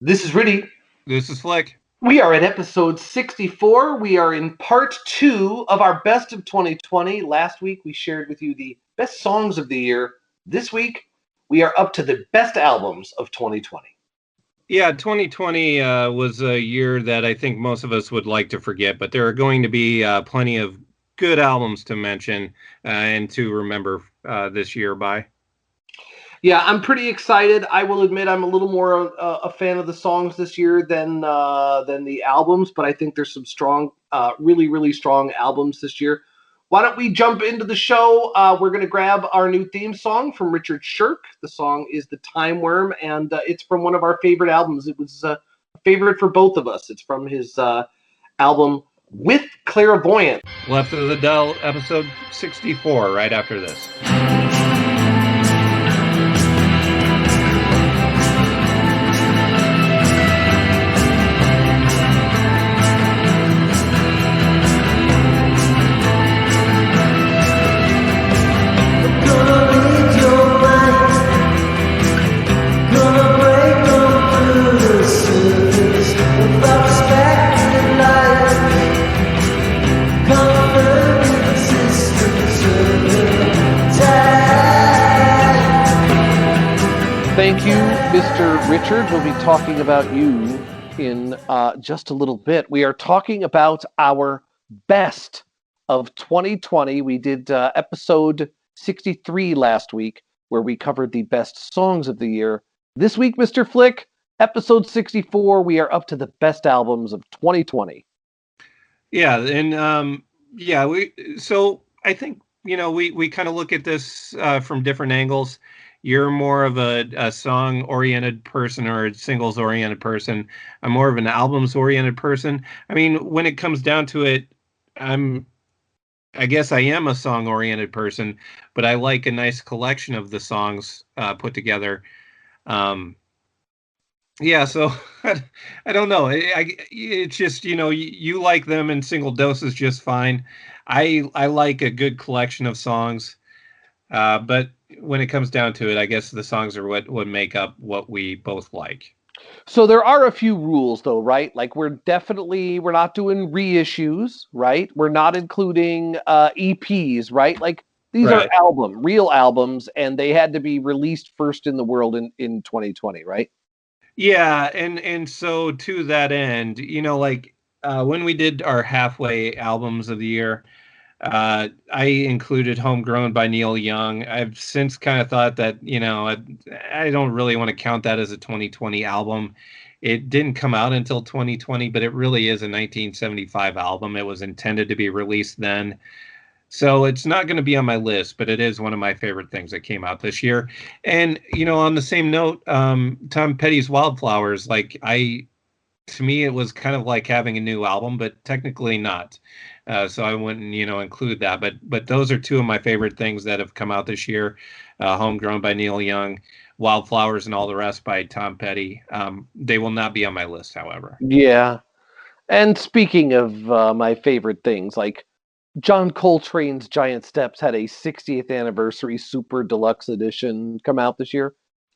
This is Riddy. This is Flick. We are at episode 64. We are in part two of our best of 2020. Last week we shared with you the best songs of the year. This week we are up to the best albums of 2020. Yeah, 2020 was a year that I think most of us would like to forget, but there are going to be plenty of good albums to mention and to remember this year by. Yeah, I'm pretty excited. I will admit I'm a little more a fan of the songs this year than the albums, but I think there's some strong, really strong albums this year. Why don't we jump into the show? We're going to grab our new theme song from Richard Shirk. The song is The Time Worm, and it's from one of our favorite albums. It was a favorite for both of us. It's from his album With Clairvoyant. Left of the Dell, episode 64, right after this. Thank you, Mr. Richard. We'll be talking about you in just a little bit. We are talking about our best of 2020. We did episode 63 last week, where we covered the best songs of the year. This week, Mr. Flick, episode 64, we are up to the best albums of 2020. Yeah, and so I think, we kind of look at this from different angles. You're more of a song-oriented person or a singles-oriented person. I'm more of an albums-oriented person. I mean, when it comes down to it, I guess I am a song-oriented person, but I like a nice collection of the songs put together. Yeah, so I don't know. It's just, you like them in single doses just fine. I like a good collection of songs, but when it comes down to it, I guess the songs are what would make up what we both like. So there are a few rules, though, right? Like we're not doing reissues, right? We're not including EPs, right? Like these are real albums, and they had to be released first in the world in 2020, right? Yeah, and so to that end, when we did our halfway albums of the year, I included Homegrown by Neil Young. I've since kind of thought that, I don't really want to count that as a 2020 album. It didn't come out until 2020, but it really is a 1975 album. It was intended to be released then. So it's not going to be on my list, but it is one of my favorite things that came out this year. And, on the same note, Tom Petty's Wildflowers, to me, it was kind of like having a new album, but technically not. So I wouldn't, include that. But those are two of my favorite things that have come out this year. Homegrown by Neil Young, Wildflowers, and All the Rest by Tom Petty. They will not be on my list, however. Yeah. And speaking of my favorite things, like John Coltrane's Giant Steps had a 60th anniversary super deluxe edition come out this year.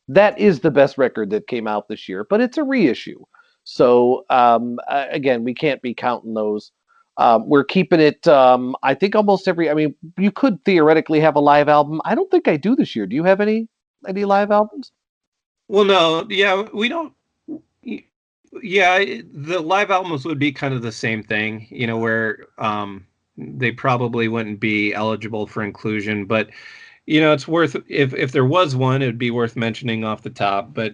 That is the best record that came out this year, but it's a reissue. So again, we can't be counting those. We're keeping it. I think almost every. I mean, you could theoretically have a live album. I don't think I do this year. Do you have any live albums? Well, no, yeah, we don't. Yeah, the live albums would be kind of the same thing, where they probably wouldn't be eligible for inclusion, but it's worth if there was one, it'd be worth mentioning off the top, but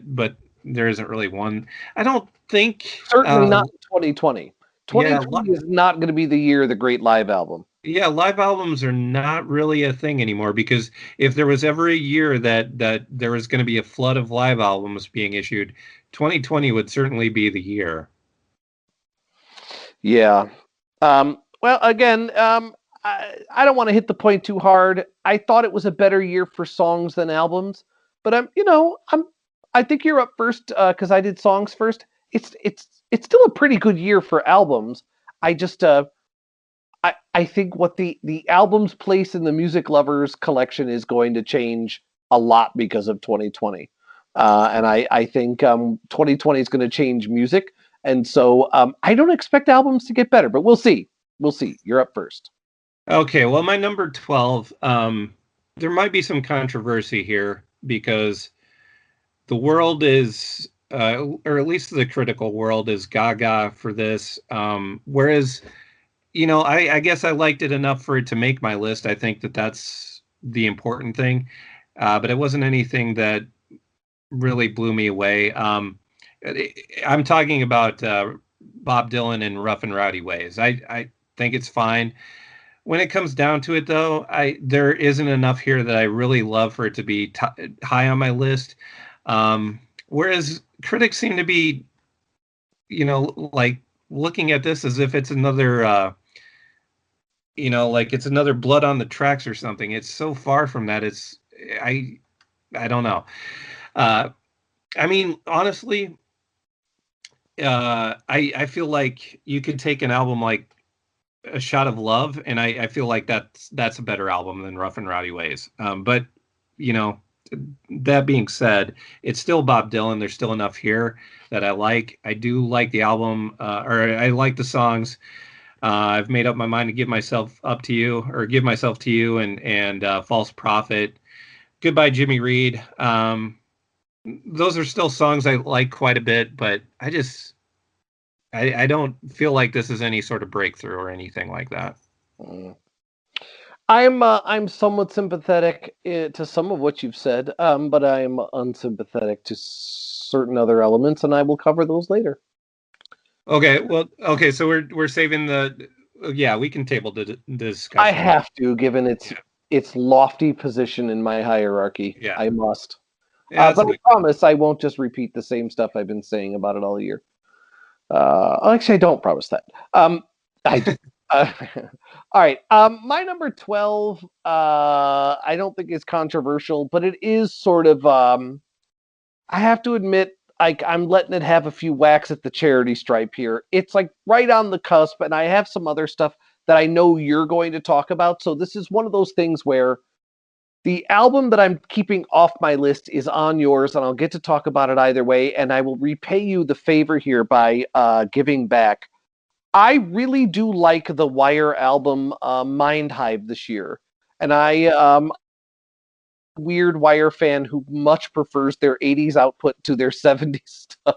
there isn't really one. I don't think Certainly not 2020. 2020 yeah, is not going to be the year of the great live album. yeah, live albums are not really a thing anymore, because if there was ever a year that there was going to be a flood of live albums being issued, 2020 would certainly be the year. Yeah. Well, again, I don't want to hit the point too hard. I thought it was a better year for songs than albums, but I think you're up first because I did songs first. It's still a pretty good year for albums. I just I think what the album's place in the music lovers collection is going to change a lot because of 2020. And I think 2020 is going to change music. And so I don't expect albums to get better, but we'll see. We'll see. You're up first. Okay, well, my number 12, there might be some controversy here because the world is, or at least the critical world is gaga for this. Whereas, I guess I liked it enough for it to make my list. I think that that's the important thing. But it wasn't anything that really blew me away. I'm talking about Bob Dylan in Rough and Rowdy Ways. I think it's fine. When it comes down to it, though, I there isn't enough here that I really love for it to be high on my list. Whereas critics seem to be, like looking at this as if it's another, like it's another Blood on the Tracks or something. It's so far from that. I, I don't know. Uh, I mean, honestly, I feel like you could take an album like A Shot of Love, and I feel like that's a better album than Rough and Rowdy Ways. But you know, that being said, it's still Bob Dylan. There's still enough here that I like. I do like the album, or I like the songs. I've made up my mind to give myself up to you, or give myself to you, and False Prophet. Goodbye, Jimmy Reed. Those are still songs I like quite a bit, but I don't feel like this is any sort of breakthrough or anything like that. Mm. I'm somewhat sympathetic to some of what you've said, but I'm unsympathetic to certain other elements, and I will cover those later. Okay, well, okay, so we're saving the yeah, we can table the I discussion. have to, given Yeah, its lofty position in my hierarchy. yeah, I must. yeah. That's But a I good call. promise I won't just repeat the same stuff I've been saying about it all year. Actually, I don't promise that. I do. Uh, all right. My number 12, I don't think is controversial, but it is sort of, I have to admit, I'm letting it have a few whacks at the charity stripe here. It's like right on the cusp, and I have some other stuff that I know you're going to talk about. So this is one of those things where the album that I'm keeping off my list is on yours, and I'll get to talk about it either way. And I will repay you the favor here by giving back. I really do like the Wire album Mind Hive this year, and I weird Wire fan who much prefers their '80s output to their '70s stuff.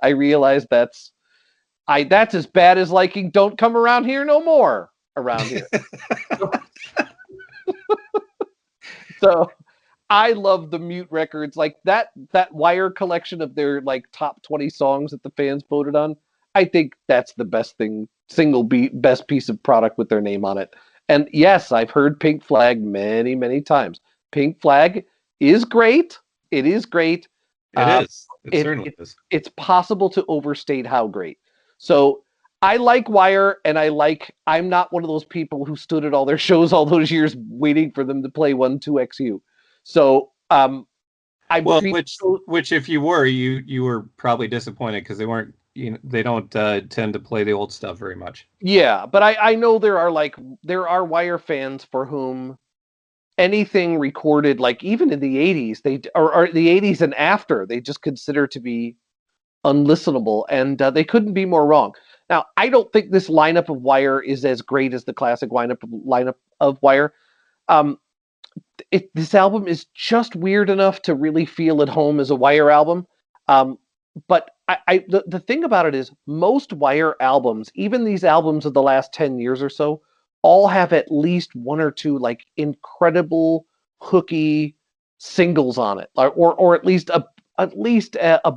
I realize that's as bad as liking "Don't Come Around Here No More" around here. So I love the Mute records, like that Wire collection of their like top 20 songs that the fans voted on. I think that's the best thing, best piece of product with their name on it. And yes, I've heard Pink Flag many, many times. Pink Flag is great. It is great. It Um, is. It it, certainly it is. it's possible to overstate how great. So I like Wire, and I'm not one of those people who stood at all their shows all those years waiting for them to play 1-2XU. So I Well, treat which if you were, you were probably disappointed because they weren't, they don't tend to play the old stuff very much. yeah, but I know there are Wire fans for whom anything recorded like even in the 80s or the 80s and after they just consider to be unlistenable, and they couldn't be more wrong. Now, I don't think this lineup of Wire is as great as the classic lineup of Wire. Um, this album is just weird enough to really feel at home as a Wire album. Um, but the thing about it is most Wire albums, even these albums of the last 10 years or so, all have at least one or two like incredible hooky singles on it, or at least a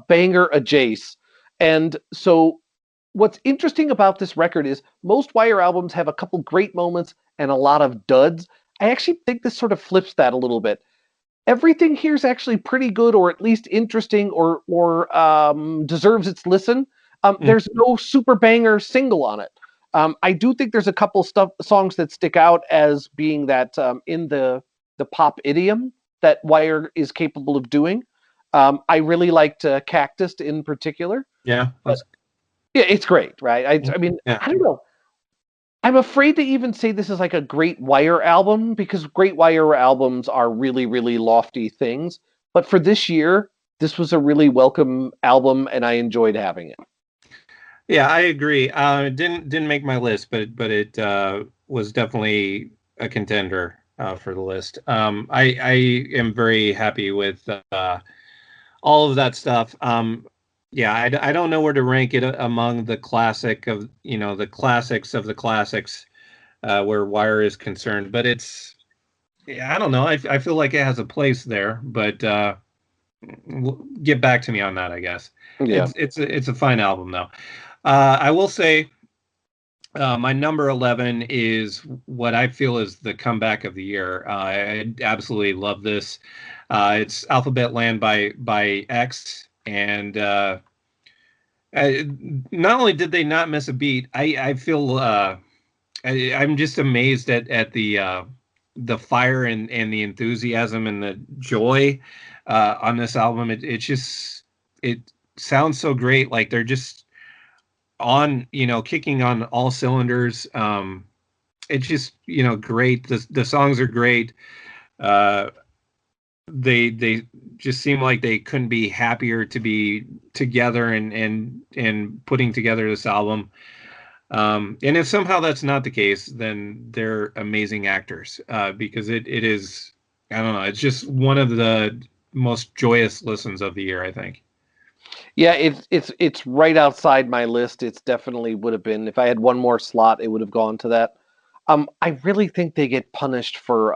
banger a Jace. And so what's interesting about this record is most Wire albums have a couple great moments and a lot of duds. I actually think this sort of flips that a little bit. Everything here is actually pretty good, or at least interesting, or deserves its listen. Mm. There's no super banger single on it. I do think there's a couple songs that stick out as being that in the pop idiom that Wire is capable of doing. I really liked Cactus in particular, Yeah, but that's yeah, it's great, right? I mean, yeah. I don't know. I'm afraid to even say this is like a Great Wire album because Great Wire albums are really, really lofty things. But for this year, this was a really welcome album, and I enjoyed having it. Yeah, I agree. It didn't make my list, but it was definitely a contender for the list. I am very happy with all of that stuff. Yeah, I don't know where to rank it among the classic of the classics of the classics where Wire is concerned, but it's yeah, I don't know. I feel like it has a place there, but get back to me on that. I guess Yeah. it's a fine album though. I will say my number 11 is what I feel is the comeback of the year. I absolutely love this. It's Alphabet Land by X, and not only did they not miss a beat, I feel I'm just amazed at the fire and the enthusiasm and the joy on this album. It just it sounds so great. Like they're just on, kicking on all cylinders. It's just, great. The songs are great. Uh, they just seem like they couldn't be happier to be together and putting together this album. And if somehow that's not the case, then they're amazing actors because it is, I don't know, it's just one of the most joyous listens of the year, I think. Yeah, it's right outside my list. It's definitely would have been if I had one more slot, it would have gone to that. I really think they get punished for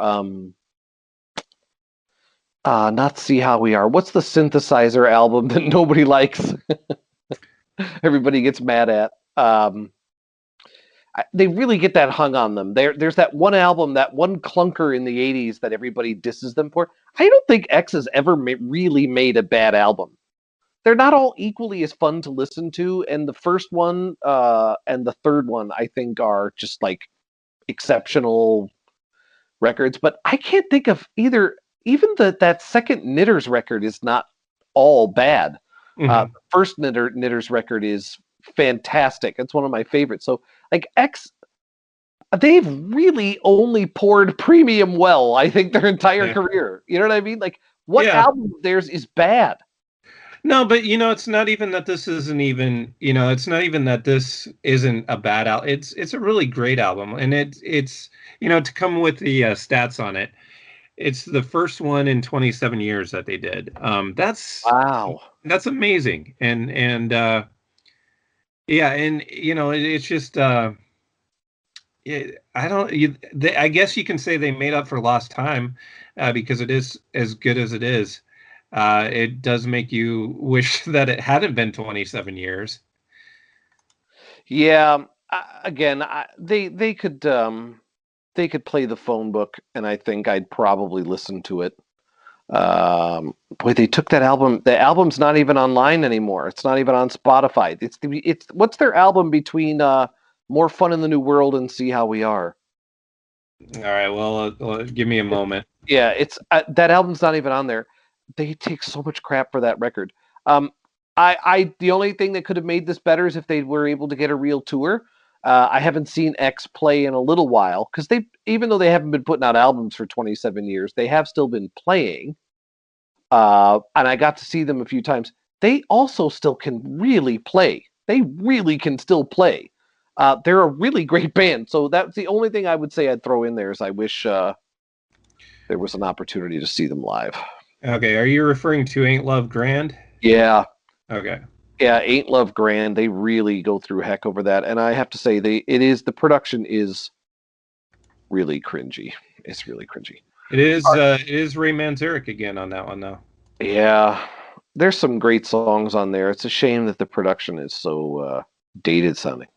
not See How We Are. What's the synthesizer album that nobody likes? Everybody gets mad at. They really get that hung on them. There's that one album, that one clunker in the '80s that everybody disses them for. I don't think X has ever really made a bad album. They're not all equally as fun to listen to, and the first one and the third one I think are just like exceptional records. But I can't think of either. Even that second Knitters record is not all bad. Hmm. The first Knitters record is fantastic. It's one of my favorites. So like X, they've really only poured premium well. I think their entire Yeah. career. You know what I mean? Like what Yeah. album of theirs is bad? No, but it's not even that this isn't even, it's not even that this isn't a bad album. It's a really great album, and it's to come with the stats on it. It's the first one in 27 years that they did. Wow. That's amazing, and yeah, and it's just I don't. I guess you can say they made up for lost time because it is as good as it is. It does make you wish that it hadn't been 27 years. Yeah. Again, they could play the phone book, and I think I'd probably listen to it. Boy, they took that album. The album's not even online anymore. It's not even on Spotify. It's what's their album between More Fun in the New World and See How We Are. All right, well, give me a moment. Yeah, it's that album's not even on there. They take so much crap for that record. Um, the only thing that could have made this better is if they were able to get a real tour. I haven't seen X play in a little while because even though they haven't been putting out albums for 27 years, they have still been playing. And I got to see them a few times. They also still can really play. They really can still play. They're a really great band. So that's the only thing I would say I'd throw in there is I wish there was an opportunity to see them live. Okay, are you referring to Ain't Love Grand? Yeah, Okay. yeah, Ain't Love Grand. They really go through heck over that, and I have to say, the production is really cringy. It's really cringy. It is Ray Manzarek again on that one though. Yeah, there's some great songs on there. It's a shame that the production is so dated sounding.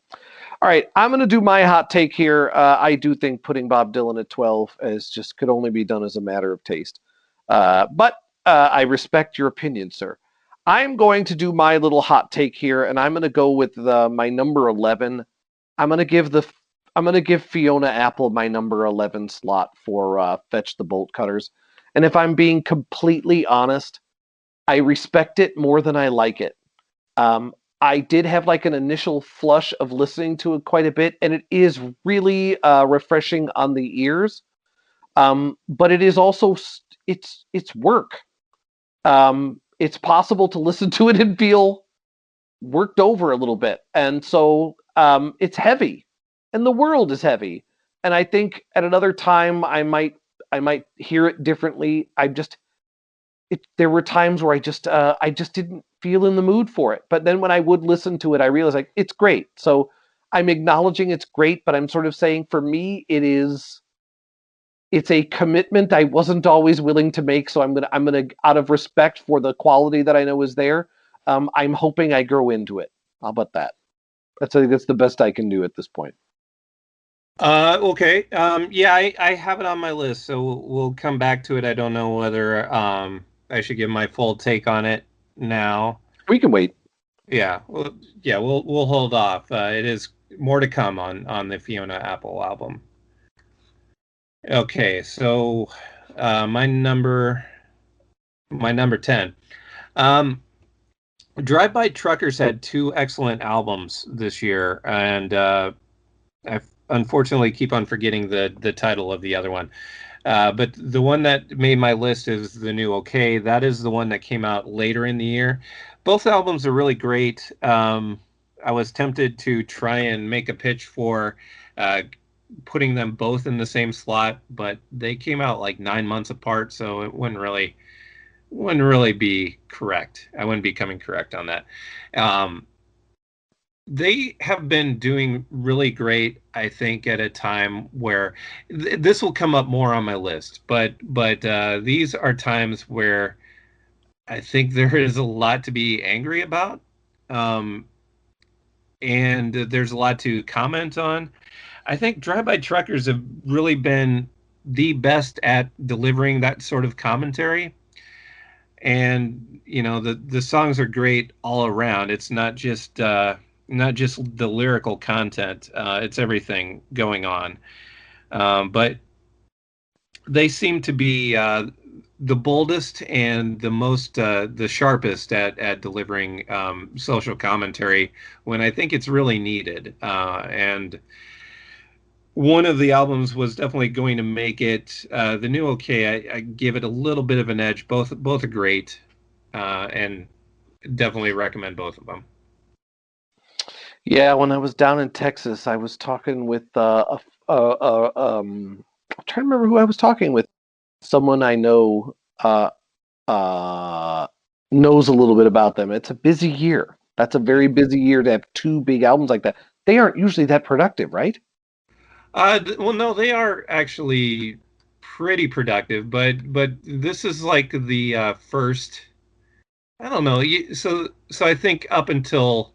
All right, I'm going to do my hot take here. I do think putting Bob Dylan at 12 is just could only be done as a matter of taste. But I respect your opinion, sir. I'm going to do my little hot take here, and I'm going to go with my number 11. I'm going to give the I'm going to give Fiona Apple my number 11 slot for Fetch the Bolt Cutters. And if I'm being completely honest, I respect it more than I like it. Um, I did have like an initial flush of listening to it quite a bit, and it is really refreshing on the ears. But it is also it's work. It's possible to listen to it and feel worked over a little bit. And so it's heavy and the world is heavy. And I think at another time I might hear it differently. There were times where I just didn't feel in the mood for it. But then when I would listen to it, I realized like it's great. So I'm acknowledging it's great, but I'm sort of saying for me it's a commitment I wasn't always willing to make. So I'm gonna out of respect for the quality that I know is there, I'm hoping I grow into it. How about that? I think that's the best I can do at this point. Okay. Yeah, I have it on my list, so we'll come back to it. I don't know whether I should give my full take on it now. We can wait. Yeah, we'll hold off. It is more to come on the Fiona Apple album. Okay, so my number 10. Um, Drive-By Truckers had two excellent albums this year, and I unfortunately keep on forgetting the title of the other one. But the one that made my list is the new OK. That is the one that came out later in the year. Both albums are really great. I was tempted to try and make a pitch for uh, putting them both in the same slot, but they came out like 9 months apart, so it wouldn't really be correct. I wouldn't be coming correct on that. Um, they have been doing really great, I think, at a time where this will come up more on my list, but these are times where I think there is a lot to be angry about, um, and there's a lot to comment on. I think drive-by truckers have really been the best at delivering that sort of commentary, and the songs are great all around. It's not just the lyrical content. It's everything going on. But they seem to be the boldest and the sharpest at delivering social commentary when I think it's really needed. And one of the albums was definitely going to make it. The new OK, I give it a little bit of an edge. Both are great, and definitely recommend both of them. Yeah, when I was down in Texas, I was talking with I'm trying to remember who I was talking with. Someone I know uh, uh, knows a little bit about them. It's a busy year. That's a very busy year to have two big albums like that. They aren't usually that productive, right? Well, no, they are actually pretty productive, but this is like the first. I don't know. So I think up until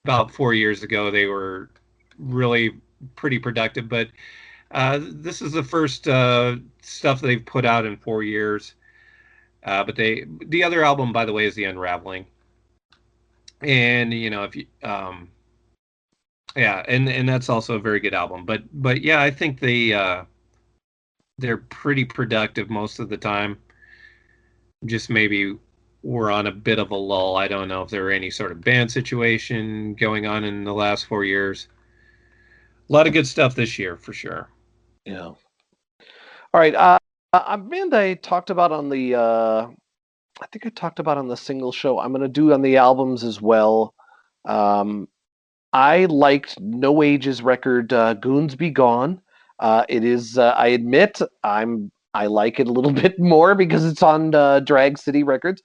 about 4 years ago, they were really pretty productive, but this is the first stuff they've put out in 4 years. But the other album, by the way, is The Unraveling, and if you yeah, and that's also a very good album. But yeah, I think they're pretty productive most of the time. Just maybe we're on a bit of a lull. I don't know if there were any sort of band situation going on in the last 4 years. A lot of good stuff this year for sure. Yeah. All right. A band I talked about on the I think I talked about on the single show. I'm gonna do on the albums as well. Um, I liked No Age's record, "Goons Be Gone." It is, I admit, I like it a little bit more because it's on Drag City Records.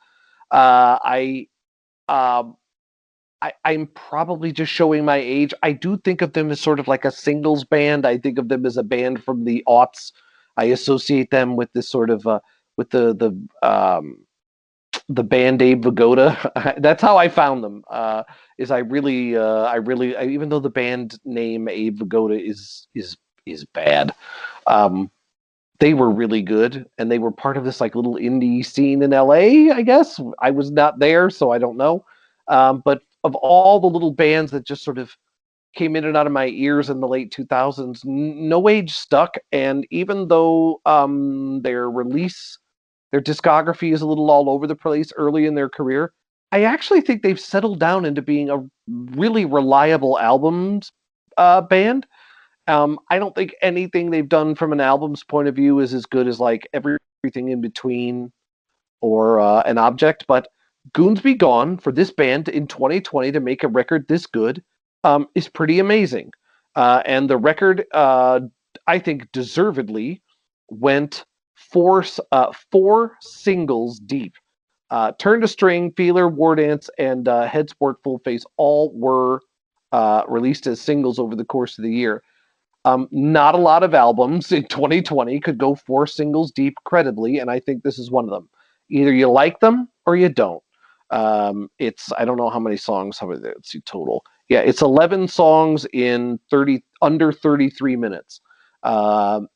Uh, I, um, I'm probably just showing my age. I do think of them as sort of like a singles band. I think of them as a band from the aughts. I associate them with this sort of with the band Abe Vigoda. That's how I found them. Is even though the band name Abe Vigoda is bad, um, they were really good, and they were part of this like little indie scene in LA. I guess I was not there, so I don't know. But of all the little bands that just sort of came in and out of my ears in the late 2000s, No Age stuck. And even though their discography is a little all over the place early in their career, I actually think they've settled down into being a really reliable albums band. I don't think anything they've done from an album's point of view is as good as like everything in between. or an object, but Goons Be Gone for this band in 2020 to make a record this good is pretty amazing. And the record, I think, deservedly went four singles deep. Turn to String, Feeler, War Dance, and Head Sport Full Face all were released as singles over the course of the year. Not a lot of albums in 2020 could go four singles deep credibly, and I think this is one of them. Either you like them or you don't. It's I don't know how many songs. Let's see total. Yeah, it's 11 songs in 30 under 33 minutes.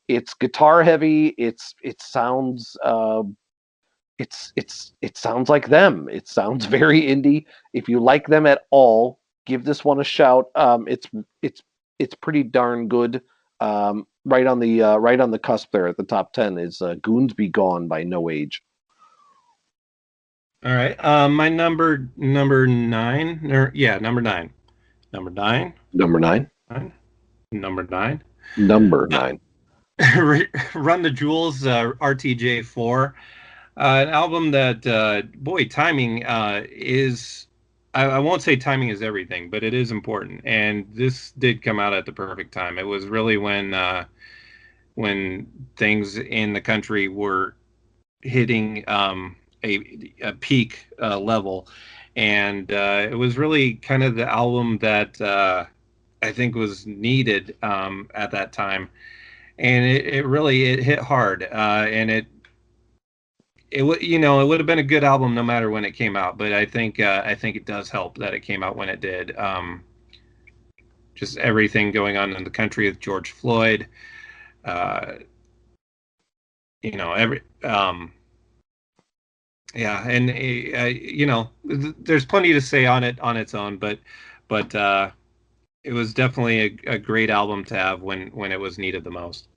It's guitar heavy. It sounds like them. It sounds very indie. If you like them at all, give this one a shout. It's pretty darn good. Right on the cusp there at the top 10 is "Goons Be Gone" by No Age. All right. My number nine. Yeah, number nine. Number nine. Number nine. Nine. Number nine. Number nine. Run the Jewels, RTJ4. An album that, boy, timing is. I won't say timing is everything, but it is important. And this did come out at the perfect time. It was really when things in the country were hitting a peak level, and it was really kind of the album that I think was needed at that time, and it really it hit hard, and it would it would have been a good album no matter when it came out, but I think it does help that it came out when it did. Just everything going on in the country with George Floyd, uh, every yeah, and there's plenty to say on it on its own, but it was definitely a great album to have when it was needed the most.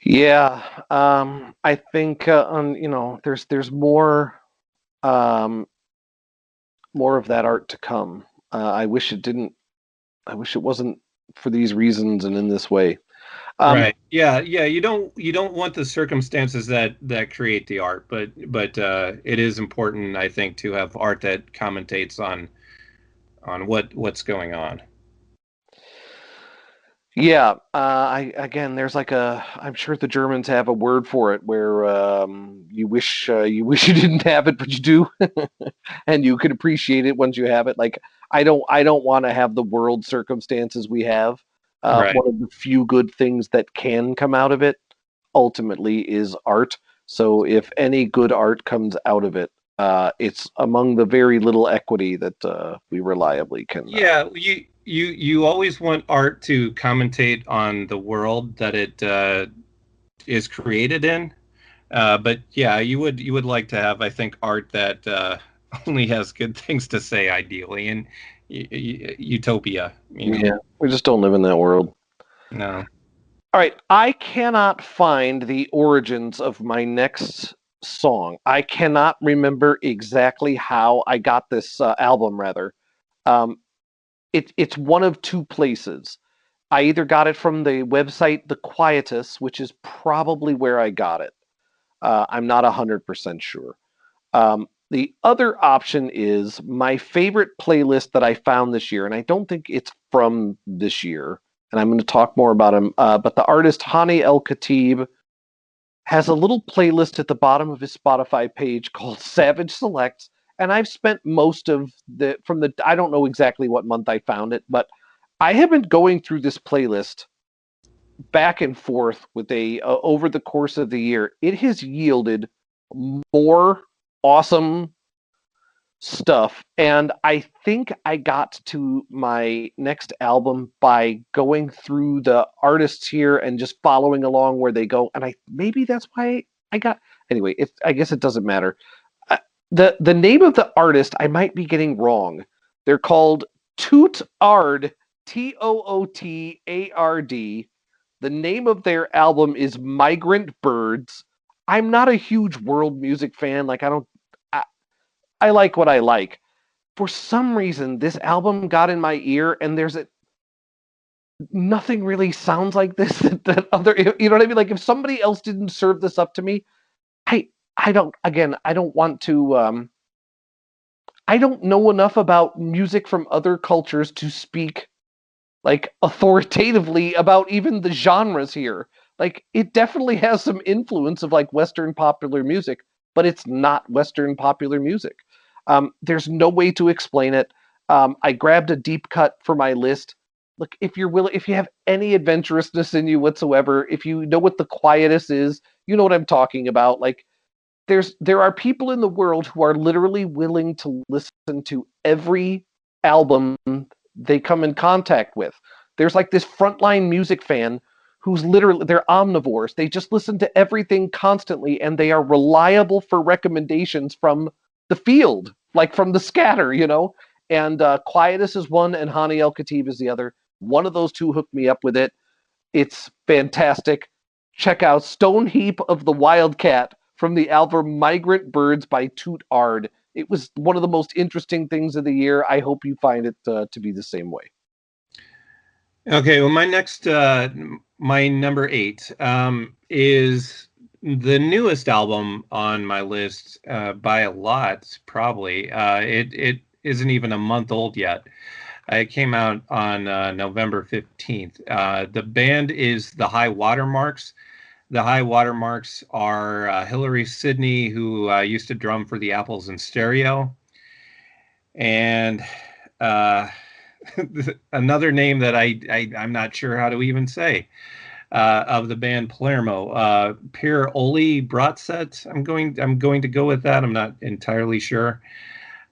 Yeah, I think there's um, more of that art to come. I wish it didn't. I wish it wasn't for these reasons and in this way. Right. Yeah. Yeah. You don't want the circumstances that create the art, but it is important, I think, to have art that commentates on what's going on. Yeah, I again, there's like I'm sure the Germans have a word for it where you wish you didn't have it, but you do, and you can appreciate it once you have it. Like I don't want to have the world circumstances we have. Right. One of the few good things that can come out of it ultimately is art. So if any good art comes out of it, it's among the very little equity that we reliably can. Yeah. You always want art to commentate on the world that it is created in. But yeah, you would like to have, I think, art that only has good things to say, ideally, in utopia. Yeah, we just don't live in that world. No. All right, I cannot find the origins of my next song. I cannot remember exactly how I got this album. Rather, um, it's one of two places. I either got it from the website The Quietus, which is probably where I got it. I'm not 100% sure. The other option is my favorite playlist that I found this year, and I don't think it's from this year, and I'm going to talk more about him. But the artist Hani El Khatib has a little playlist at the bottom of his Spotify page called Savage Selects, and I've spent most of the I don't know exactly what month I found it, but I have been going through this playlist back and forth with a over the course of the year. It has yielded more awesome stuff, and I think I got to my next album by going through the artists here and just following along where they go, and I maybe that's why I got anyway. I guess it doesn't matter. The name of the artist I might be getting wrong. They're called Toot Ard, Tootard. The name of their album is Migrant Birds. I'm not a huge world music fan. Like I like what I like. For some reason, this album got in my ear, and nothing really sounds like this. That other, you know what I mean? Like if somebody else didn't serve this up to me, I I don't want to I don't know enough about music from other cultures to speak like authoritatively about even the genres here. Like it definitely has some influence of like Western popular music, but it's not Western popular music. There's no way to explain it. I grabbed a deep cut for my list. Look, if you're willing, if you have any adventurousness in you whatsoever, if you know what the quietus is, you know what I'm talking about. Like there are people in the world who are literally willing to listen to every album they come in contact with. There's like this frontline music fan who's literally they're omnivores. They just listen to everything constantly and they are reliable for recommendations from the field, like from the scatter, you know? And Quietus is one and Hani El Khatib is the other. One of those two hooked me up with it. It's fantastic. Check out Stone Heap of the Wildcat from the album Migrant Birds by Toot Ard. It was one of the most interesting things of the year. I hope you find it to be the same way. Okay, well, my number eight, is the newest album on my list, by a lot, probably. It isn't even a month old yet. It came out on November 15th. The band is the High Watermarks. The High Watermarks are Hillary Sidney, who used to drum for the Apples in Stereo, and uh, another name that I'm not sure how to even say, of the band Palermo, Per Oli Bratset. I'm going to go with that. I'm not entirely sure.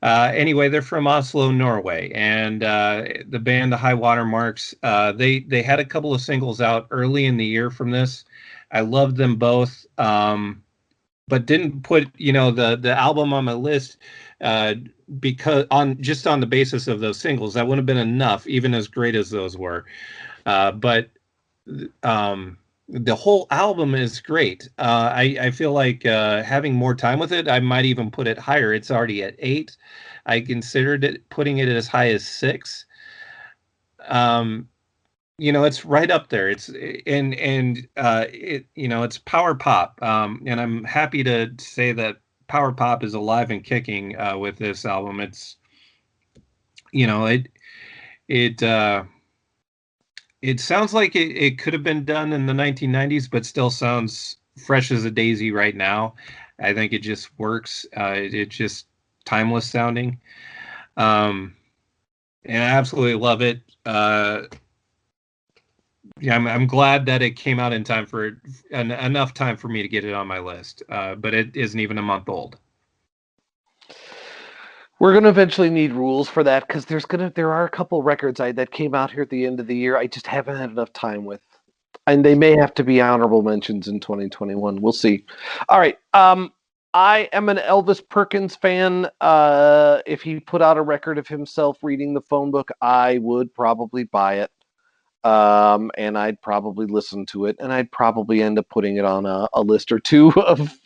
Anyway, they're from Oslo, Norway, and the band, the High Water Marks, they had a couple of singles out early in the year from this. I loved them both, but didn't put the album on my list uh, because on the basis of those singles. That wouldn't have been enough, even as great as those were. But the whole album is great. I feel like having more time with it, I might even put it higher. It's already at 8. I considered putting it as high as 6. Um, it's right up there. It's power pop. And I'm happy to say that power pop is alive and kicking with this album. It's you know it it It sounds like it could have been done in the 1990s, but still sounds fresh as a daisy right now. I think it just works. It's just timeless sounding. Um, and I absolutely love it. Yeah, I'm glad that it came out in time for enough time for me to get it on my list. But it isn't even a month old. We're gonna eventually need rules for that because there are a couple records that came out here at the end of the year. I just haven't had enough time with, and they may have to be honorable mentions in 2021. We'll see. All right. I am an Elvis Perkins fan. If he put out a record of himself reading the phone book, I would probably buy it. And I'd probably listen to it, and I'd probably end up putting it on a list or two of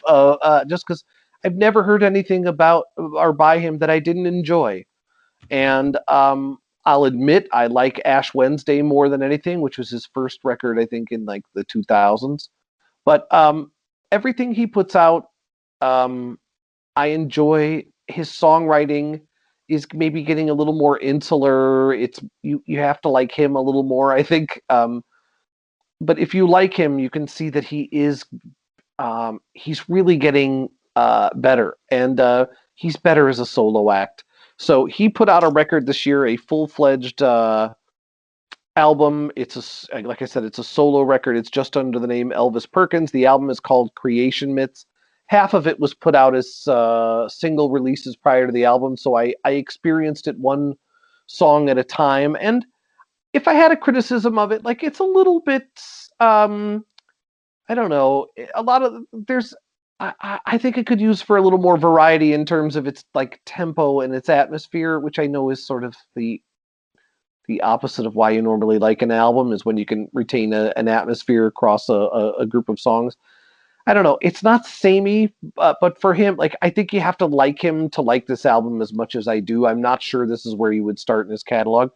just because I've never heard anything about or by him that I didn't enjoy. And I'll admit I like Ash Wednesday more than anything, which was his first record, I think, in like the 2000s. But everything he puts out, um, I enjoy. His songwriting is maybe getting a little more insular. It's you have to like him a little more, I think. But if you like him, you can see that he's really getting better, and he's better as a solo act. So he put out a record this year, a full fledged album. Like I said, it's a solo record. It's just under the name Elvis Perkins. The album is called Creation Myths. Half of it was put out as single releases prior to the album, so I experienced it one song at a time. And if I had a criticism of it, like it's a little bit, I don't know, a lot of there's. I think it could use for a little more variety in terms of its like tempo and its atmosphere, which I know is sort of the opposite of why you normally like an album is when you can retain an atmosphere across a group of songs. I don't know. It's not samey, but for him, like I think you have to like him to like this album as much as I do. I'm not sure this is where you would start in his catalog.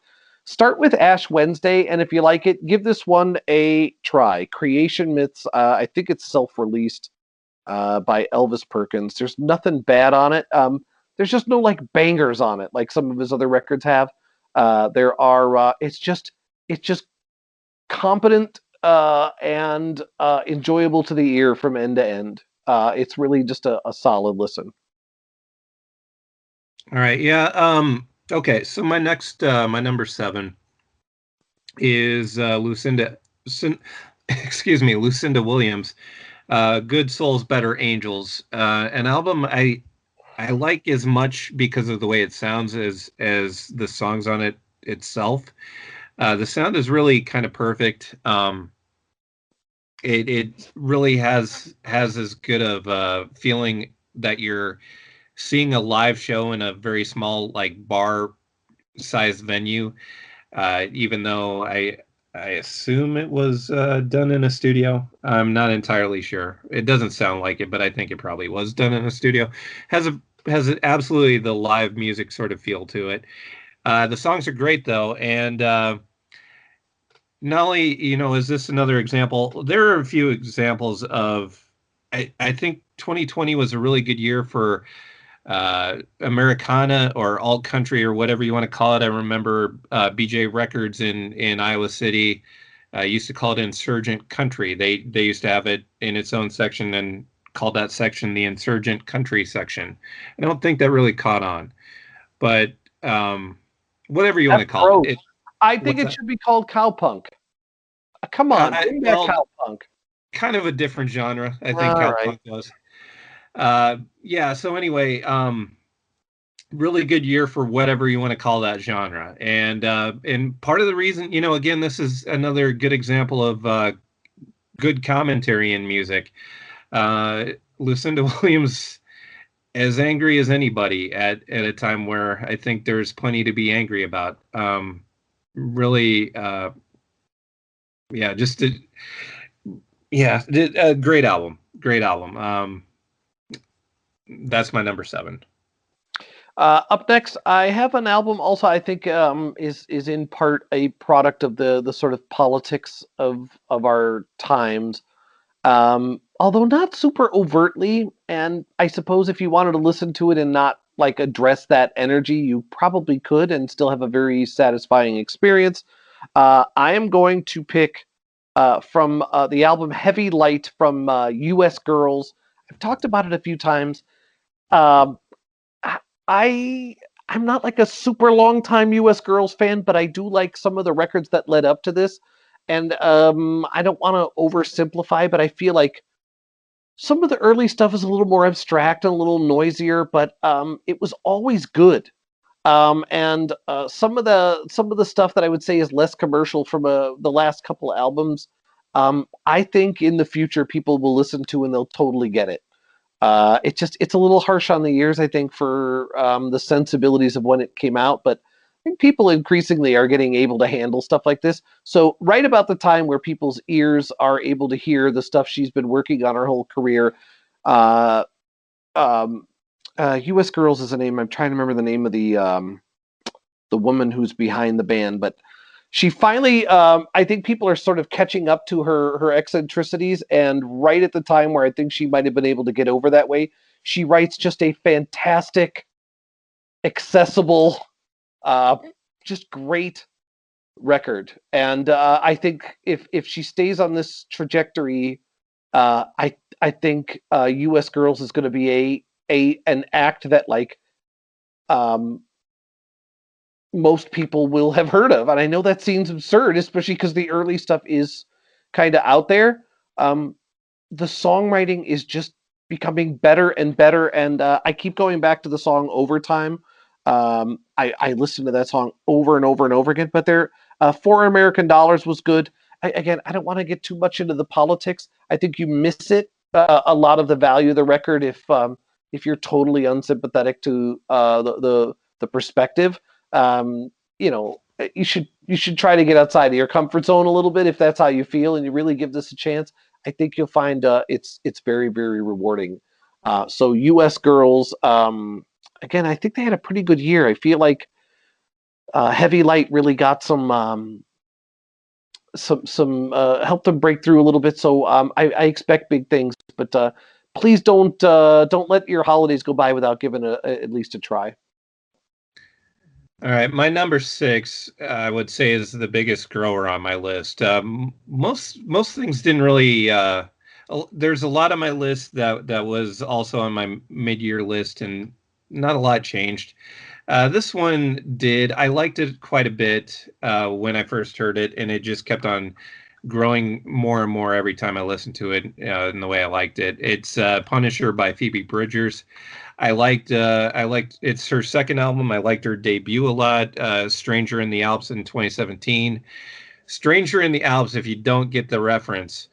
Start with Ash Wednesday, and if you like it, give this one a try. Creation Myths. I think it's self-released. by Elvis Perkins. There's nothing bad on it. There's just no like bangers on it like some of his other records have. There are. It's just competent and enjoyable to the ear from end to end. It's really just a solid listen. All right. Yeah. Okay. So my number seven is excuse me, Lucinda Williams. Good Souls, Better Angels. An album I like as much because of the way it sounds as the songs on it itself. The sound is really kind of perfect. It really has as good of a feeling that you're seeing a live show in a very small like bar sized venue. Even though I assume it was done in a studio. I'm not entirely sure. It doesn't sound like it, but I think it probably was done in a studio. Absolutely the live music sort of feel to it. The songs are great though, and not only is this another example. There are a few examples of. I think 2020 was a really good year for Americana or alt country or whatever you want to call it. I remember BJ Records in Iowa City used to call it Insurgent Country. They used to have it in its own section and called that section the Insurgent Country section. I don't think that really caught on, but whatever you want That's to call it. gross. I think What's it that? should be called cowpunk. Come on, bring back Well, cowpunk. kind of a different genre. I think All right. cowpunk was. Yeah. So anyway, really good year for whatever you want to call that genre. And part of the reason, again, this is another good example of good commentary in music. Lucinda Williams, as angry as anybody at a time where I think there's plenty to be angry about. Really, yeah, a great album. Great album. That's my number seven. Up next, I have an album. Also, I think is in part a product of the sort of politics of our times. Although not super overtly, and I suppose if you wanted to listen to it and not like address that energy, you probably could and still have a very satisfying experience. I am going to pick from the album Heavy Light from U.S. Girls. I've talked about it a few times. Um, I I'm not like a super long time U.S. Girls fan, but I do like some of the records that led up to this. And I don't want to oversimplify, but I feel like some of the early stuff is a little more abstract and a little noisier, but it was always good. And some of the stuff that I would say is less commercial from the last couple of albums, I think in the future people will listen to and they'll totally get it. It's a little harsh on the ears, I think, for the sensibilities of when it came out, but I think people increasingly are getting able to handle stuff like this. So right about the time where people's ears are able to hear the stuff she's been working on her whole career, uh, um, U.S. Girls is a name. I'm trying to remember the name of the woman who's behind the band, but she finally, I think people are sort of catching up to her eccentricities, and right at the time where I think she might have been able to get over that way, she writes just a fantastic, accessible, uh, just great record. And I think if she stays on this trajectory, I think U.S. Girls is going to be an act that like um, most people will have heard of. And I know that seems absurd, especially because the early stuff is kind of out there. Um, the songwriting is just becoming better and better. And I keep going back to the song Overtime. I listen to that song over and over and over again. But there, For American Dollars was good. Again, I don't want to get too much into the politics. I think you miss it, a lot of the value of the record if you're totally unsympathetic to the perspective. Um, you should try to get outside of your comfort zone a little bit if that's how you feel, and you really give this a chance. I think you'll find it's very very rewarding. So U.S. Girls, again, I think they had a pretty good year. I feel like Heavy Light really got some helped them break through a little bit. So I expect big things. But please don't let your holidays go by without giving at least a try. All right, my number six, I would say, is the biggest grower on my list. Most things didn't really. There's a lot on my list that was also on my mid-year list, and not a lot changed. This one did. I liked it quite a bit when I first heard it, and it just kept on growing more and more every time I listened to it in the way I liked it. It's Punisher by Phoebe Bridgers. I liked it's her second album. I liked her debut a lot. Stranger in the Alps in 2017. Stranger in the Alps, if you don't get the reference,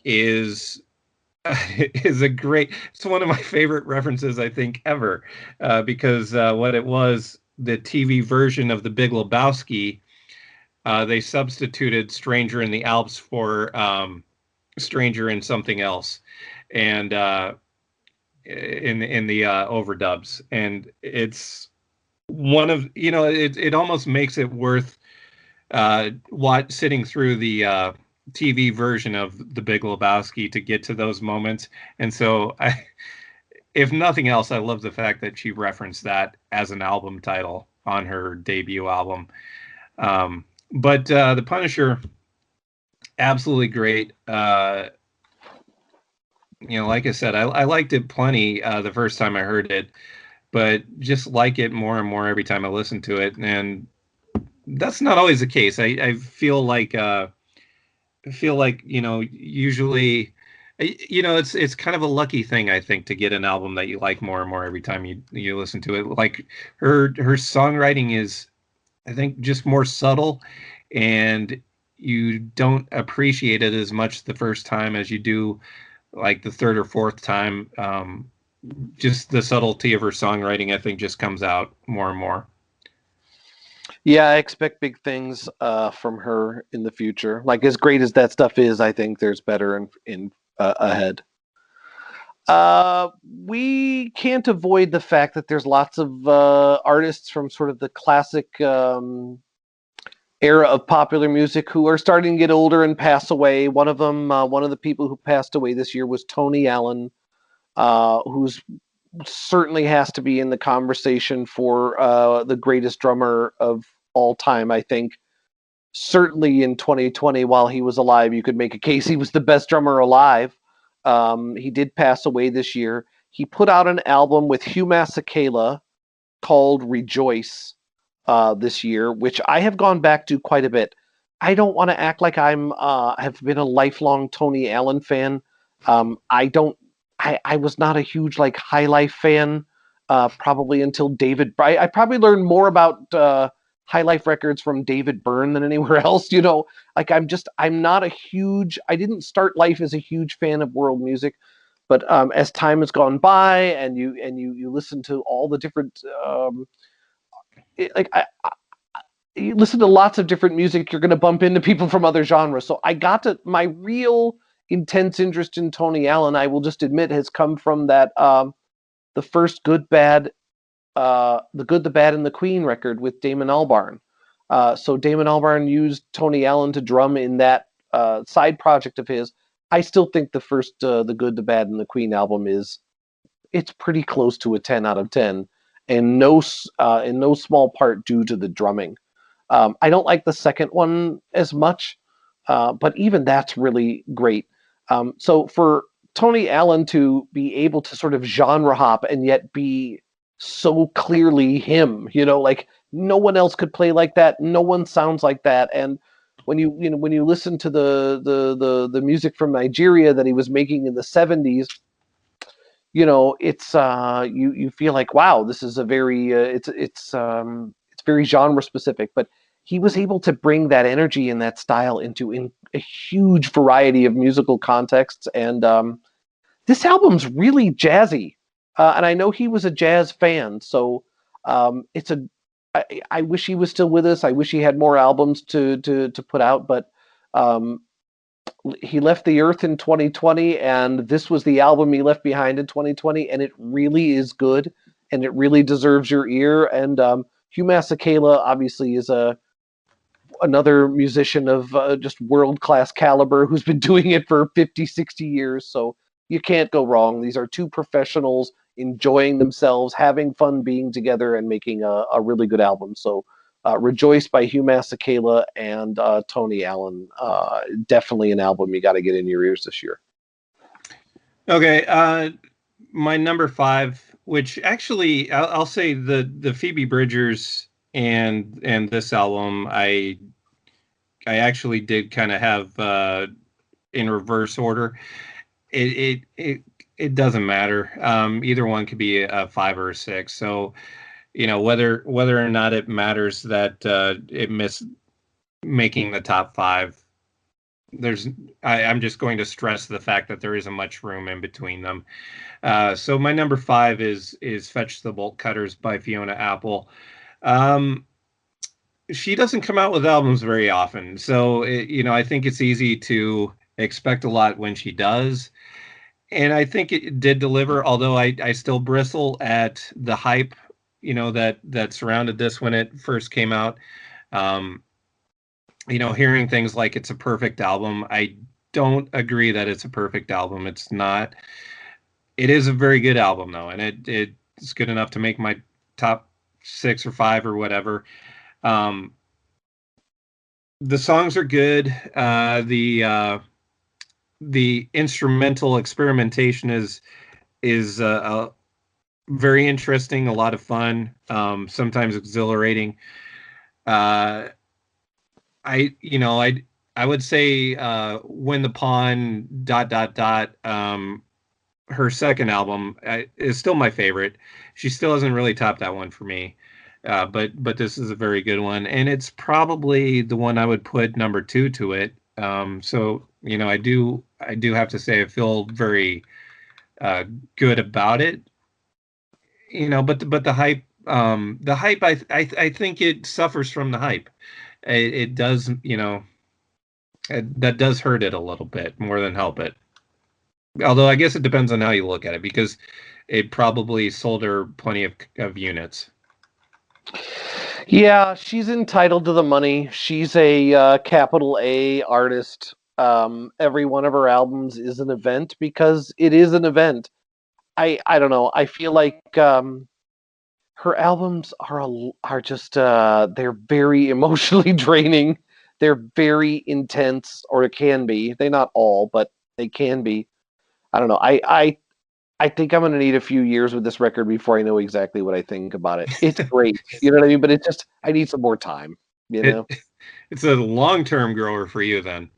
is is a great. It's one of my favorite references I think ever, because what it was, the TV version of The Big Lebowski, they substituted Stranger in the Alps for Stranger in something else, and in the overdubs, and it's one of it almost makes it worth what sitting through the TV version of The Big Lebowski to get to those moments. And so if nothing else, I love the fact that she referenced that as an album title on her debut album. But The Punisher, absolutely great. Like I said, I liked it plenty the first time I heard it, but just like it more and more every time I listen to it. And that's not always the case. I feel like usually it's kind of a lucky thing, I think, to get an album that you like more and more every time you listen to it. Like her songwriting is, I think, just more subtle, and you don't appreciate it as much the first time as you do like the third or fourth time. Just the subtlety of her songwriting, I think, just comes out more and more. Yeah, I expect big things from her in the future. Like as great as that stuff is, I think there's better in ahead. We can't avoid the fact that there's lots of artists from sort of the classic era of popular music who are starting to get older and pass away. One of them, one of the people who passed away this year was Tony Allen, who's certainly has to be in the conversation for the greatest drummer of all time. I think certainly in 2020, while he was alive, you could make a case he was the best drummer alive. He did pass away this year. He put out an album with Hugh Masekela called Rejoice this year, which I have gone back to quite a bit. I don't want to act like I'm have been a lifelong Tony Allen fan. I don't. I was not a huge like High Life fan probably until David. I probably learned more about High Life records from David Byrne than anywhere else. Like I'm not a huge. I didn't start life as a huge fan of world music, but as time has gone by and you listen to all the different like you listen to lots of different music, you're going to bump into people from other genres. So I got to my real intense interest in Tony Allen, I will just admit, has come from that the first the Good, the Bad, and the Queen record with Damon Albarn. So Damon Albarn used Tony Allen to drum in that side project of his. I still think the first The Good, the Bad, and the Queen album it's pretty close to a 10 out of 10, and in no small part due to the drumming. I don't like the second one as much, but even that's really great. So for Tony Allen to be able to sort of genre hop and yet be so clearly him, like no one else could play like that. No one sounds like that. And when you listen to the music from Nigeria that he was making in the 70s, it's you feel like, wow, this is a very it's very genre specific, but he was able to bring that energy and that style into a huge variety of musical contexts. And this album's really jazzy, and I know he was a jazz fan, so it's a I wish he was still with us. I wish he had more albums to put out, but um, he left the earth in 2020, and this was the album he left behind in 2020, and it really is good, and it really deserves your ear. And Hugh Masekela obviously is another musician of just world class caliber who's been doing it for 50, 60 years. So you can't go wrong. These are two professionals enjoying themselves, having fun being together, and making a really good album. So, Rejoice by Hugh Masekela and Tony Allen, definitely an album you got to get in your ears this year. Okay, my number five, which actually I'll say the Phoebe Bridgers and this album, I actually did kind of have in reverse order. It doesn't matter. Either one could be a five or a six. So whether or not it matters that it missed making the top five. There's I'm just going to stress the fact that there isn't much room in between them. So my number five is Fetch the Bolt Cutters by Fiona Apple. Um, she doesn't come out with albums very often, so I think it's easy to expect a lot when she does. And I think it did deliver, although I still bristle at the hype, that surrounded this when it first came out. Um, hearing things like it's a perfect album, I don't agree that it's a perfect album. It's not. It is a very good album though, and it's good enough to make my top six or five or whatever. Um, the songs are good. The instrumental experimentation is very interesting, a lot of fun, sometimes exhilarating. Uh, I would say when the pawn dot dot dot her second album is still my favorite. She still hasn't really topped that one for me. But this is a very good one, and it's probably the one I would put number two to it. So I do have to say I feel very uh, good about it. But the hype I think it suffers from the hype. It does that does hurt it a little bit more than help it. Although I guess it depends on how you look at it, because it probably sold her plenty of units. Yeah, she's entitled to the money. She's a capital A artist. Every one of her albums is an event because it is an event. I don't know. I feel like her albums are just they're very emotionally draining. They're very intense, or it can be. They're not all, but they can be. I don't know. I think I'm gonna need a few years with this record before I know exactly what I think about it. It's great, you know what I mean. But it just I need some more time, you It know. it's a long-term grower for you then.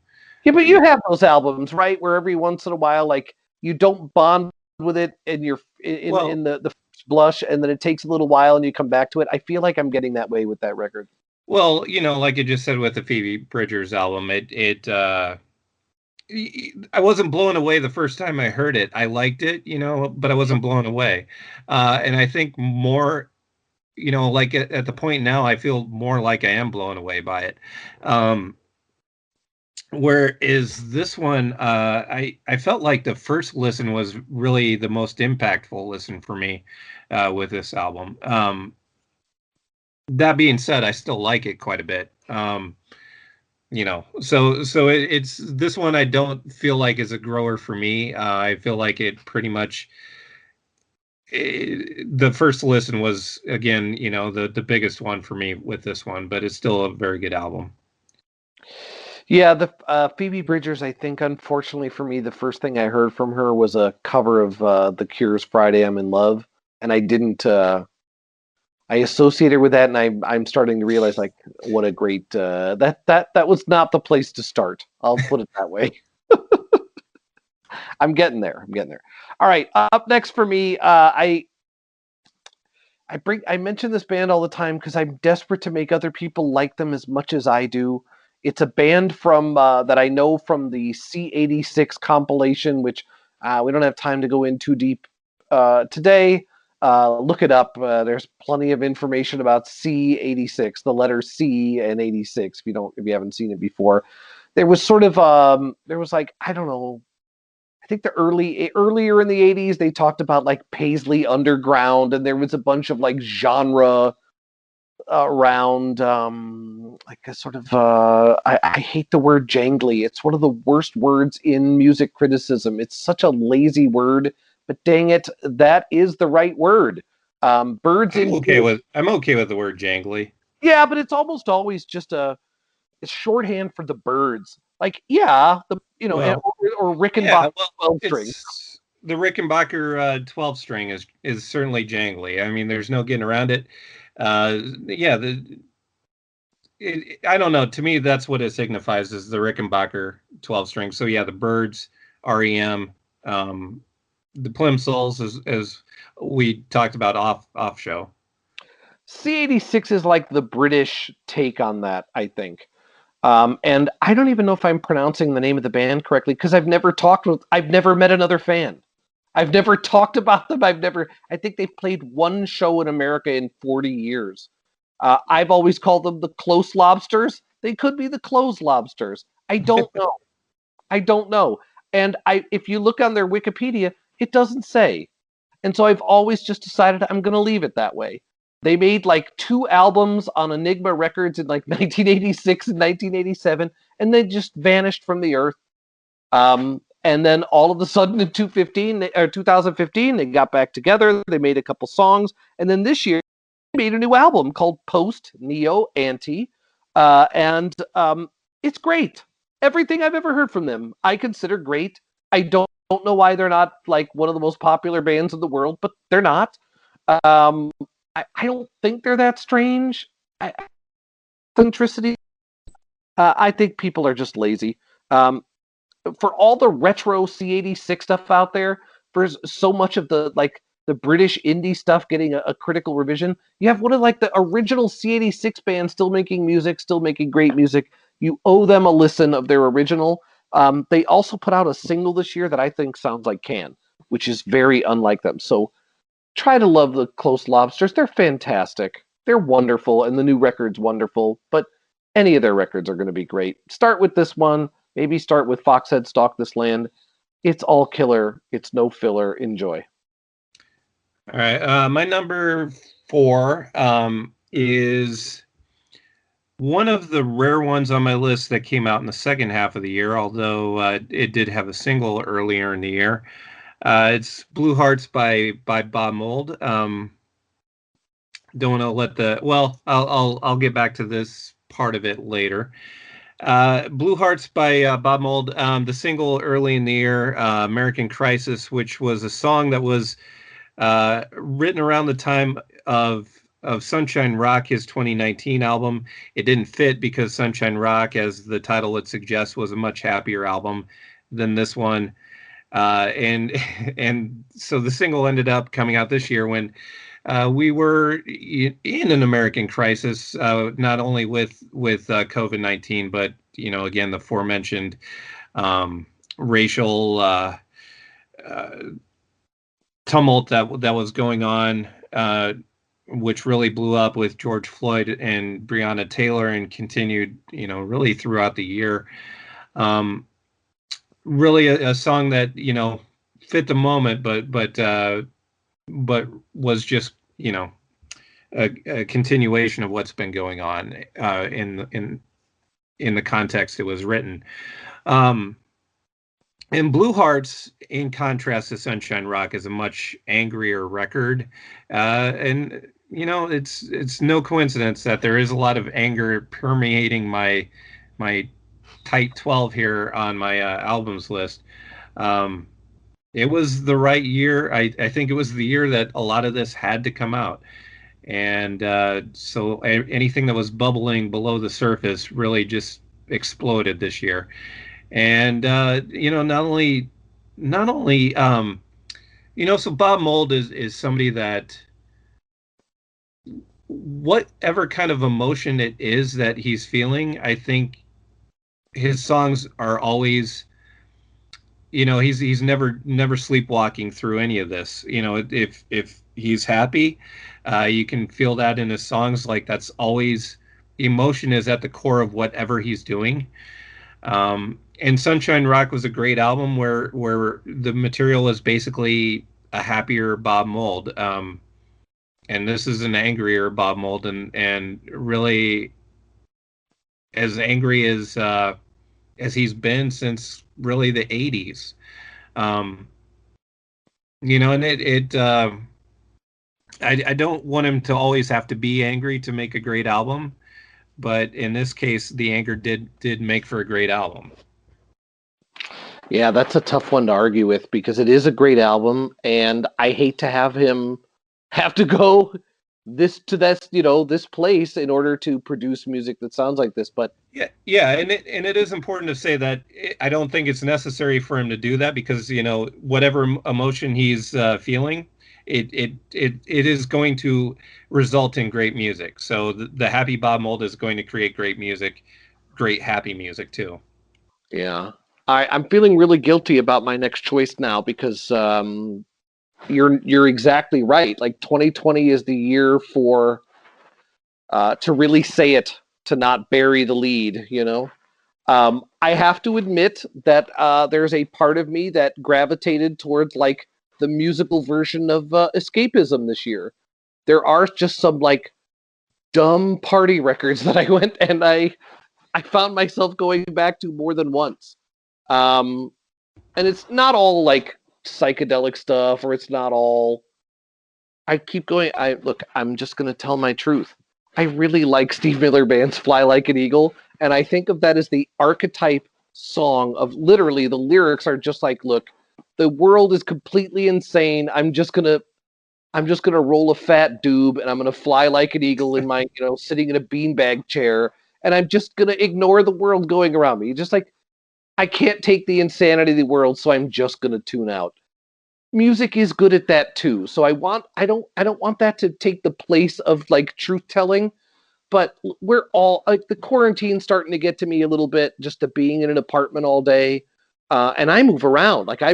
Yeah, but you have those albums, right? Where every once in a while, like you don't bond with it in your Well, in the first blush, and then it takes a little while, and you come back to it. I feel like I'm getting that way with that record. like you just said with the Phoebe Bridgers album, I wasn't blown away the first time I heard it. I liked it, but I wasn't blown away. And I think more, like at the point now, I feel more like I am blown away by it. Um, Whereas this one, I felt like the first listen was really the most impactful listen for me with this album. That being said, I still like it quite a bit. So it's this one I don't feel like is a grower for me. I feel like it pretty much the first listen was again, the biggest one for me with this one, but it's still a very good album. Yeah, the Phoebe Bridgers. I think, unfortunately for me, the first thing I heard from her was a cover of The Cure's "Friday I'm in Love," and I didn't. I associated with that, and I'm starting to realize like what a great that was not the place to start. I'll put it that way. I'm getting there. I'm getting there. All right, up next for me, I mention this band all the time because I'm desperate to make other people like them as much as I do. It's a band from that I know from the C86 compilation, which we don't have time to go in too deep today. Look it up. There's plenty of information about C86, the letter C and 86. If you haven't seen it before, there was sort of there was like I don't know. I think earlier in the 80s they talked about like Paisley Underground, and there was a bunch of like genre around like a sort of I hate the word jangly. It's one of the worst words in music criticism. It's such a lazy word, but dang it, that is the right word. Birds in I'm okay with the word jangly. Yeah, but it's almost always just it's shorthand for the birds. Like, yeah, the Well, or Rickenbach yeah, well, 12 string. it's the Rickenbacker 12 string is certainly jangly. I mean, there's no getting around it. Yeah, I don't know. To me, that's what it signifies is the Rickenbacker 12 string. So yeah, the Birds, REM, the Plimsolls, as we talked about off show. C86 is like the British take on that, I think. And I don't even know if I'm pronouncing the name of the band correctly because I've never met another fan. I've never talked about them. I think they've played one show in America in 40 years. I've always called them the Close Lobsters. They could be the Close Lobsters. I don't know. I don't know. And if you look on their Wikipedia, it doesn't say. And so I've always just decided I'm going to leave it that way. They made like 2 albums on Enigma Records in like 1986 and 1987, and they just vanished from the earth. And then all of a sudden in 2015, they got back together. They made a couple songs, and then this year they made a new album called Post Neo Anti, and it's great. Everything I've ever heard from them, I consider great. I don't know why they're not like one of the most popular bands in the world, but they're not. Um, I don't think they're that strange. Centricity. I think people are just lazy. Um, for all the retro C86 stuff out there, for so much of the British indie stuff getting a critical revision, you have one of like the original C86 bands still making music, still making great music. You owe them a listen of their original. They also put out a single this year that I think sounds like Can, which is very unlike them. So try to love the Close Lobsters. They're fantastic. They're wonderful, and the new record's wonderful. But any of their records are going to be great. Start with this one. Maybe start with Foxhead Stalk This Land. It's all killer. It's no filler. Enjoy. All right, my number 4 is one of the rare ones on my list that came out in the second half of the year, although it did have a single earlier in the year. It's Blue Hearts by Bob Mould. Don't want to let the well. I'll get back to this part of it later. Blue Hearts by Bob Mould. The single early in the year, American Crisis, which was a song that was written around the time of Sunshine Rock, his 2019 album. It didn't fit because Sunshine Rock, as the title would suggest, was a much happier album than this one. And and so the single ended up coming out this year when we were in an American crisis, not only with COVID-19, but again the aforementioned racial tumult that was going on, which really blew up with George Floyd and Breonna Taylor, and continued really throughout the year. Really a song that fit the moment, but was just a continuation of what's been going on in the context it was written. And Blue Hearts, in contrast to Sunshine Rock, is a much angrier record, and it's no coincidence that there is a lot of anger permeating my tight 12 here on my albums list. It was the right year. I think it was the year that a lot of this had to come out. And so anything that was bubbling below the surface really just exploded this year. And not only so Bob Mould is somebody that whatever kind of emotion it is that he's feeling, I think his songs are always, he's never sleepwalking through any of this. If he's happy, you can feel that in his songs. Like, that's always, emotion is at the core of whatever he's doing. And Sunshine Rock was a great album where the material was basically a happier Bob Mould. and this is an angrier Bob Mould, and really as angry as he's been since really the '80s. Um, and I don't want him to always have to be angry to make a great album, but in this case, the anger did make for a great album. Yeah, that's a tough one to argue with because it is a great album, and I hate to have him have to go this place in order to produce music that sounds like this. But Yeah, and it is important to say that I don't think it's necessary for him to do that because whatever emotion he's feeling, it is going to result in great music. So the happy Bob Mould is going to create great music, great happy music too. yeah, I'm feeling really guilty about my next choice now because you're exactly right. Like 2020 is the year for to really say it, to not bury the lead. I have to admit that there's a part of me that gravitated towards like the musical version of escapism this year. There are just some like dumb party records that I went and I found myself going back to more than once. Um, and it's not all like psychedelic stuff, or it's not all. I keep going. I'm just gonna tell my truth. I really like Steve Miller Band's "Fly Like an Eagle," and I think of that as the archetype song of literally the lyrics are just like, look, the world is completely insane. I'm just gonna roll a fat doob and I'm gonna fly like an eagle in my, sitting in a beanbag chair, and I'm just gonna ignore the world going around me. Just like I can't take the insanity of the world, so I'm just gonna tune out. Music is good at that too. So I don't want that to take the place of like truth telling, but we're all like the quarantine starting to get to me a little bit just to being in an apartment all day. And I move around. Like I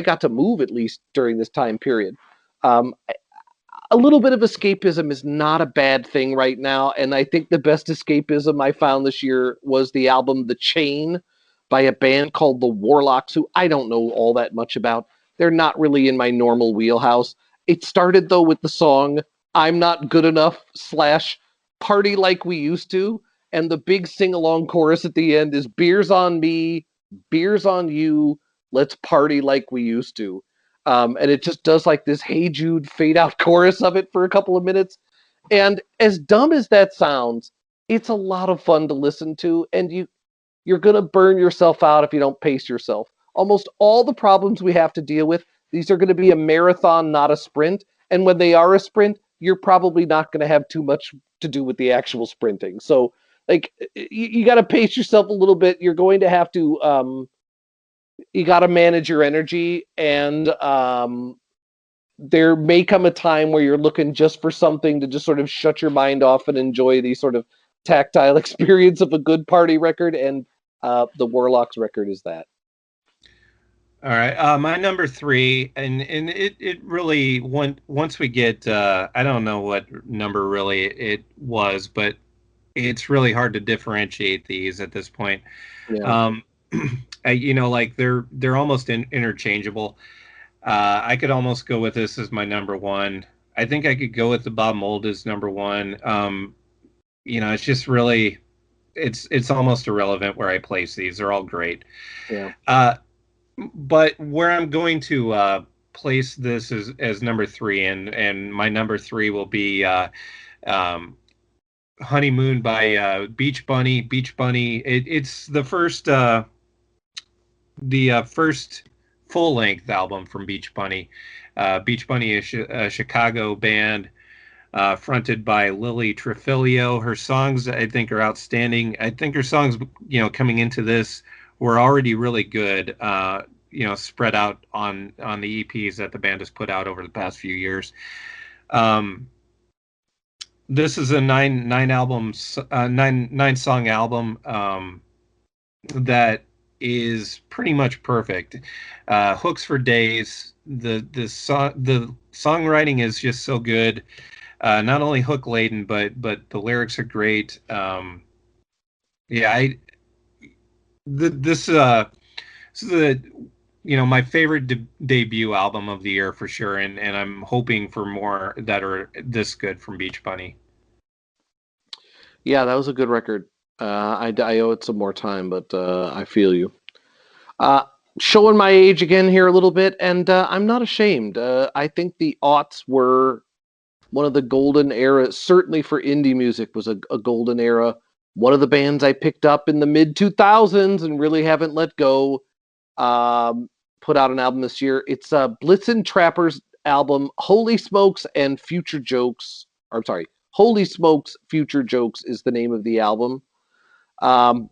got to move at least during this time period. Um, a little bit of escapism is not a bad thing right now. And I think the best escapism I found this year was the album The Chain by a band called The Warlocks, who I don't know all that much about. They're not really in my normal wheelhouse. It started though with the song I'm Not Good Enough slash Party Like We Used to. And the big sing along chorus at the end is beers on me, beers on you, let's party like we used to. And it just does like this Hey Jude fade out chorus of it for a couple of minutes. And as dumb as that sounds, it's a lot of fun to listen to. And you're gonna burn yourself out if you don't pace yourself. Almost all the problems we have to deal with, these are gonna be a marathon, not a sprint. And when they are a sprint, you're probably not gonna have too much to do with the actual sprinting. So like you got to pace yourself a little bit. You're going to have to you got to manage your energy, and there may come a time where you're looking just for something to just sort of shut your mind off and enjoy the sort of tactile experience of a good party record, and the Warlocks record is that. All right, my number three, and it really once we get I don't know what number really it was, but it's really hard to differentiate these at this point. Yeah, Um, like they're almost interchangeable. I could almost go with this as my number one. I think I could go with the Bob Mold as number one. It's just really it's almost irrelevant where I place these. They're all great. yeah. Uh, but where I'm going to place this as number three, and my number three will be um, Honeymoon by Beach Bunny. Beach Bunny. It's the first full length album from Beach Bunny. Beach Bunny is a Chicago band fronted by Lily Trafilio. Her songs, I think, are outstanding. I think her songs, coming into this, were already really good. Spread out on the EPs that the band has put out over the past few years. Um, this is a nine song album that is pretty much perfect. Hooks for days. The songwriting is just so good. Not only hook laden, but the lyrics are great. Yeah, I this is a my favorite debut album of the year for sure, and I'm hoping for more that are this good from Beach Bunny. Yeah, that was a good record. I owe it some more time, but I feel you. Uh, Showing my age again here a little bit, and I'm not ashamed. I think the aughts were one of the golden era, certainly for indie music, was a golden era. One of the bands I picked up in the mid 2000s and really haven't let go. Um, Put out an album this year. It's Blitzen Trapper's album, Holy Smokes and Future Jokes. Or, I'm sorry, Holy Smokes, Future Jokes is the name of the album. Um,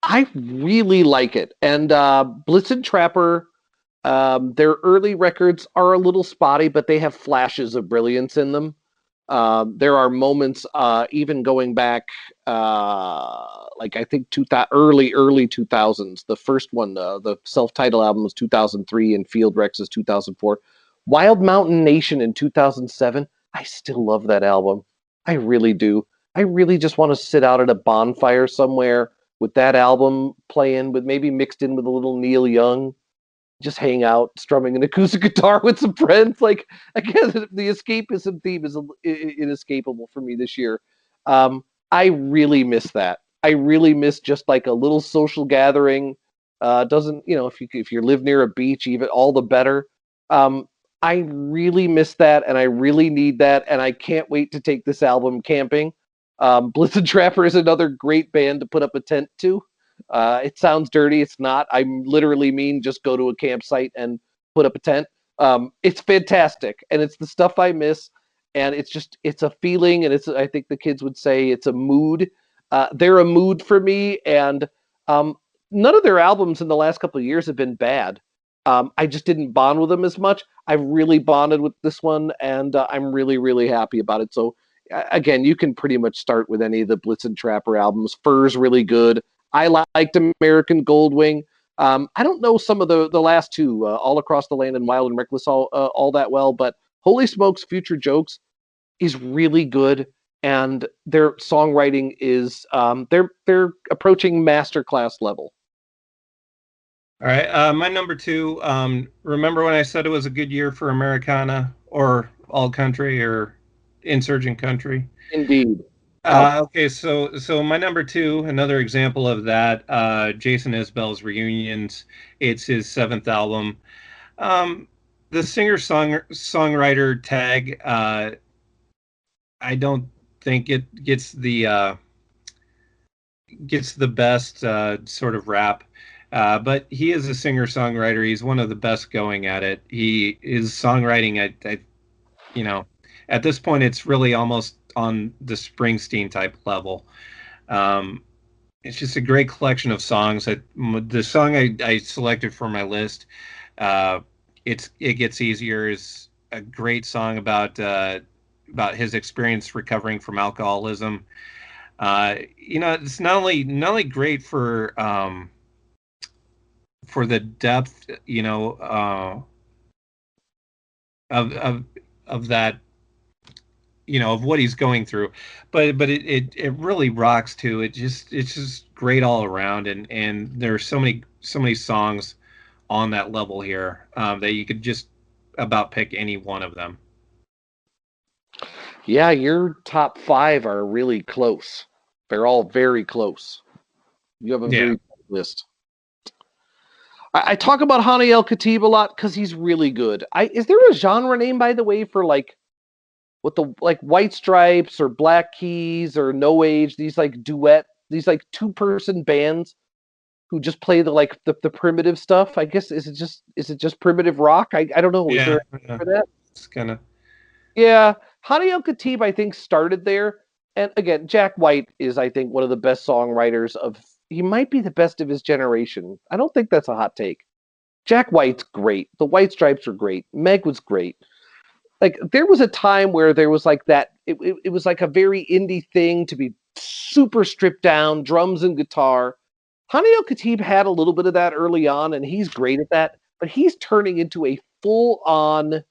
I really like it. And Blitzen Trapper, their early records are a little spotty, but they have flashes of brilliance in them. There are moments, even going back, like I think early 2000s. The first one, the self-titled album was 2003, and Field Rex is 2004. Wild Mountain Nation in 2007. I still love that album. I really do. I really just want to sit out at a bonfire somewhere with that album playing, with maybe mixed in with a little Neil Young, just hang out strumming an acoustic guitar with some friends. Like, again, the escapism theme is inescapable for me this year. I really miss that. I really miss just like a little social gathering. Doesn't if you live near a beach, even all the better. um, I really miss that, and I really need that, and I can't wait to take this album camping. Blitz and Trapper is another great band to put up a tent to. It sounds dirty. It's not. I literally mean just go to a campsite and put up a tent. It's fantastic, and it's the stuff I miss. And it's a feeling, and I think the kids would say it's a mood. They're a mood for me, and um, none of their albums in the last couple of years have been bad. I just didn't bond with them as much. I've really bonded with this one, and I'm really, really happy about it. So, again, you can pretty much start with any of the Blitz and Trapper albums. Fur's really good. I liked American Goldwing. I don't know some of the last two, All Across the Land and Wild and Reckless, all that well, but Holy Smokes, Future Jokes is really good, and their songwriting is they're approaching masterclass level. All right, my number two. Remember when I said it was a good year for Americana or all country or insurgent country? Indeed. Wow. Okay, so my number two, another example of that, Jason Isbell's Reunions. It's his seventh album. Um, the singer-songwriter tag, I don't think it gets the best sort of rap. But he is a singer-songwriter. He's one of the best going at it. He is songwriting. You know, at this point, it's really almost on the Springsteen type level. Um, it's just a great collection of songs. The song I selected for my list, uh, it gets easier, is a great song about his experience recovering from alcoholism. It's not only great for the depth, of of that, of what he's going through, but it really rocks too. It's just great all around, and there are so many songs on that level here, that you could just about pick any one of them. Yeah, your top five are really close. They're all very close. You have a Yeah, very tight list. I talk about Hani El Khatib a lot because he's really good. Is there a genre name, by the way, for like what the like White Stripes or Black Keys or No Age? These like two-person bands who just play the primitive stuff. I guess is it just primitive rock? I don't know. Is there yeah, a name yeah. for that? It's kind of Yeah, Hani El Khatib, I think, started there. And again, Jack White is, I think, one of the best songwriters of. He might be the best of his generation. I don't think that's a hot take. Jack White's great. The White Stripes were great. Meg was great. Like there was a time where there was like that. It was like a very indie thing to be super stripped down, drums and guitar. Hani El Khatib had a little bit of that early on, and he's great at that. But he's turning into a full on